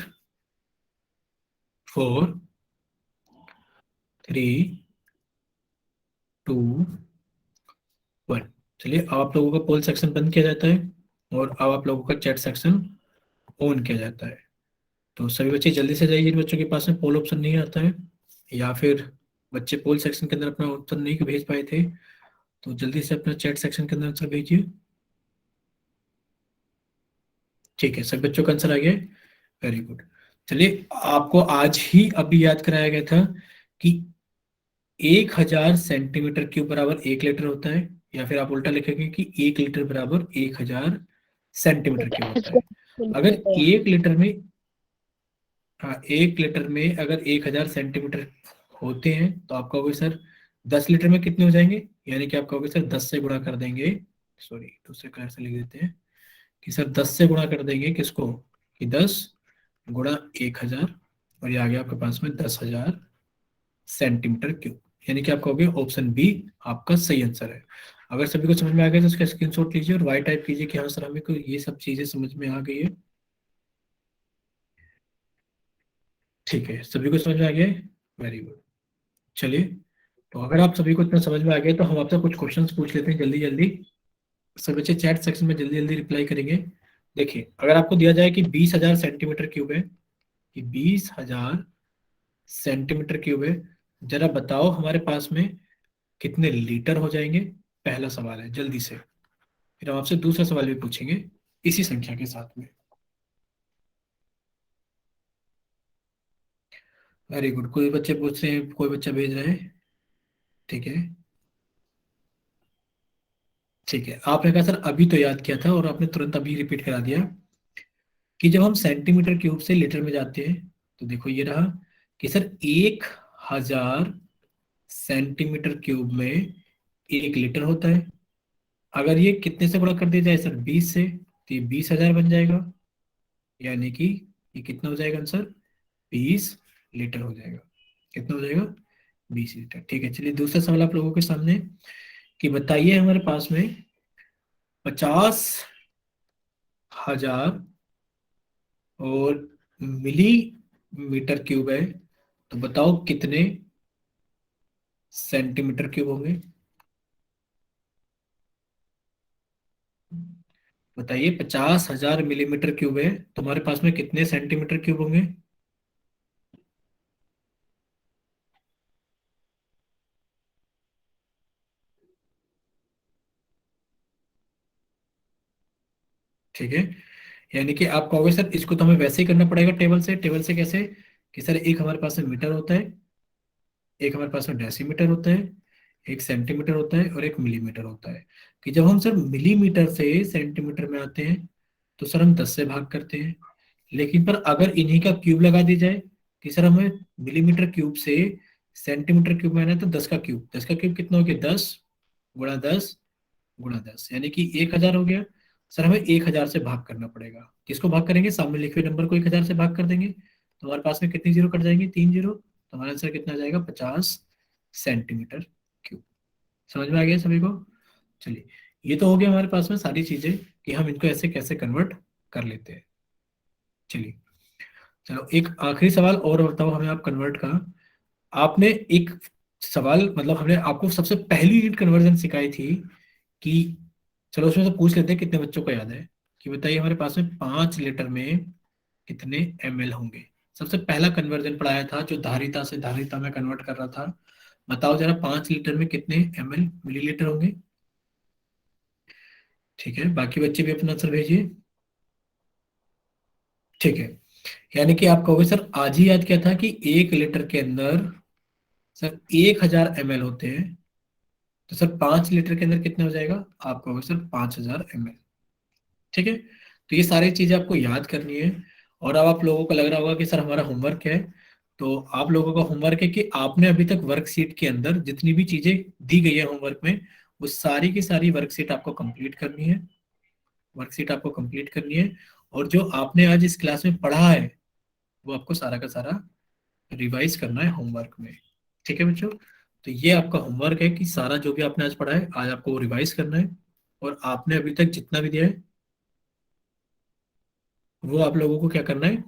4, 3, 2, 1। चलिए, अब आप लोगों का पोल सेक्शन बंद किया जाता है और अब आप लोगों का चैट सेक्शन ऑन किया जाता है। तो सभी बच्चे जल्दी से जाइए जिन बच्चों के पास में पोल ऑप्शन नहीं आता है, या फिर बच्चे पोल सेक्शन के अंदर अपना उत्तर नहीं भेज पाए थे, तो जल्दी से अपना चैट सेक्शन के अंदर आंसर भेजिए। ठीक है, सभी बच्चों का आंसर आ गया। Very good. चलिए, आपको आज ही अभी याद कराया गया था कि 1000 सेंटीमीटर क्यूब बराबर 1 लीटर होता है, या फिर आप उल्टा लिखेंगे कि 1 लीटर बराबर 1000 सेंटीमीटर क्यूब होता है। अगर 1 लीटर में, हाँ, 1 लीटर में अगर 1000 सेंटीमीटर होते हैं तो आप कहोगे सर 10 लीटर में कितने हो जाएंगे, यानी कि आप कहोगे सर 10 से गुणा कर देंगे, सॉरी दूसरे कलर से लिख देते हैं कि सर 10 से गुणा कर देंगे किसको, कि 10 गुणा 1000, और ये आ गया आपके पास में 10,000 सेंटीमीटर क्यूब, यानी कि आप कहोगे ऑप्शन बी आपका सही आंसर है। अगर सभी को समझ में आ गया तो उसका स्क्रीनशॉट लीजिए और वाई टाइप कीजिए कि हाँ सर हमें को ये सब चीजें समझ में आ गई है। ठीक है, सभी को समझ में आ गया है। Very good. चलिए, तो अगर आप सभी को इतना समझ में आ गया तो हम आपसे कुछ क्वेश्चंस पूछ लेते हैं जल्दी जल्दी। सब बच्चे चैट सेक्शन में जल्दी जल्दी रिप्लाई करेंगे। देखिए, अगर आपको दिया जाए कि 20,000 सेंटीमीटर क्यूब है, कि 20,000 सेंटीमीटर क्यूब है, जरा बताओ हमारे पास में कितने लीटर हो जाएंगे। पहला सवाल है, जल्दी से। फिर हम आपसे दूसरा सवाल भी पूछेंगे इसी संख्या के साथ में। Very good. कोई बच्चे पूछ रहे हैं, कोई बच्चा भेज रहे हैं। ठीक है, ठीक है, आपने कहा सर अभी तो याद किया था और आपने तुरंत अभी रिपीट करा दिया कि जब हम सेंटीमीटर क्यूब से लीटर में जाते हैं तो देखो ये रहा कि सर 1000 सेंटीमीटर क्यूब में 1 लीटर होता है। अगर ये कितने से गुणा कर दिया जाए सर, 20 से, तो ये 20,000 बन जाएगा, यानी कि ये कितना हो जाएगा आंसर, 20 लीटर हो जाएगा। कितना हो जाएगा, 20 लीटर। ठीक है, चलिए दूसरा सवाल आप लोगों के सामने कि बताइए हमारे पास में 50,000 और मिलीमीटर क्यूब है, तो बताओ कितने सेंटीमीटर क्यूब होंगे। बताइए, 50,000 मिलीमीटर क्यूब है, तुम्हारे पास में कितने सेंटीमीटर क्यूब होंगे। ठीक है, यानी कि आप कहोगे सर इसको तो हमें वैसे ही करना पड़ेगा टेबल से। टेबल से कैसे, कि सर एक हमारे पास में मीटर होता है, एक हमारे पास में डेसीमीटर होता है, एक सेंटीमीटर होता है और एक मिलीमीटर होता है। कि जब हम सर मिलीमीटर से सेंटीमीटर में आते हैं तो सर हम 10 से भाग करते हैं। लेकिन पर अगर इन्हीं का क्यूब लगा दी जाए कि सर हमें मिलीमीटर क्यूब से सेंटीमीटर क्यूब में आना है, तो 10 का क्यूब, 10 का क्यूब कितना हो गया, 10 गुणा 10 गुणा 10, यानी कि 1,000 हो गया। सर हमें 1,000 से भाग करना पड़ेगा। किसको भाग करेंगे, सामने लिखे हुए नंबर को 1,000 से भाग कर देंगे तो हमारे पास में कितनी जीरो कट जाएंगे, 3 जीरो। तो हमारा आंसर कितना आ जाएगा, 50 सेंटीमीटर क्यूब। समझ में आ गया सभी को। चलिए, ये तो हो गया हमारे पास में सारी चीजें कि हम इनको ऐसे कैसे कन्वर्ट कर लेते हैं। चलिए, चलो एक आखिरी सवाल और बताओ हमें आप कन्वर्ट का। आपने एक सवाल, मतलब हमने आपको सबसे पहली यूनिट कन्वर्जन सिखाई थी कि, चलो उसमें से पूछ लेते हैं कितने बच्चों को याद है, कि बताइए हमारे पास में 5 लीटर में कितने ml होंगे। सबसे पहला कन्वर्जन पढ़ाया था जो धारिता से धारिता में कन्वर्ट कर रहा था। बताओ जरा 5 लीटर में कितने ml मिलीलीटर होंगे। ठीक है, बाकी बच्चे भी अपना आंसर भेजिए। ठीक है, यानी कि आप कहोगे सर आज ही याद किया था कि 1 लीटर के अंदर सर 1,000 ml होते हैं, तो सर 5 लीटर के अंदर कितना हो जाएगा, आप कहोगे सर 5,000 ml। ठीक है, तो ये सारी चीजें आपको याद करनी है। और अब आप लोगों को लग रहा होगा कि सर हमारा होमवर्क है, तो आप लोगों का होमवर्क है कि आपने अभी तक वर्कशीट के अंदर जितनी भी चीजें दी गई है होमवर्क में, वो सारी की सारी वर्कशीट आपको कंप्लीट करनी है। वर्कशीट आपको कंप्लीट करनी है, और जो आपने आज इस क्लास में पढ़ा है वो आपको सारा का सारा रिवाइज करना है होमवर्क में। ठीक है बच्चों, तो ये आपका होमवर्क है कि सारा जो भी आपने आज पढ़ा है आज आपको रिवाइज करना है, और आपने अभी तक जितना भी दिया है वो आप लोगों को क्या करना है,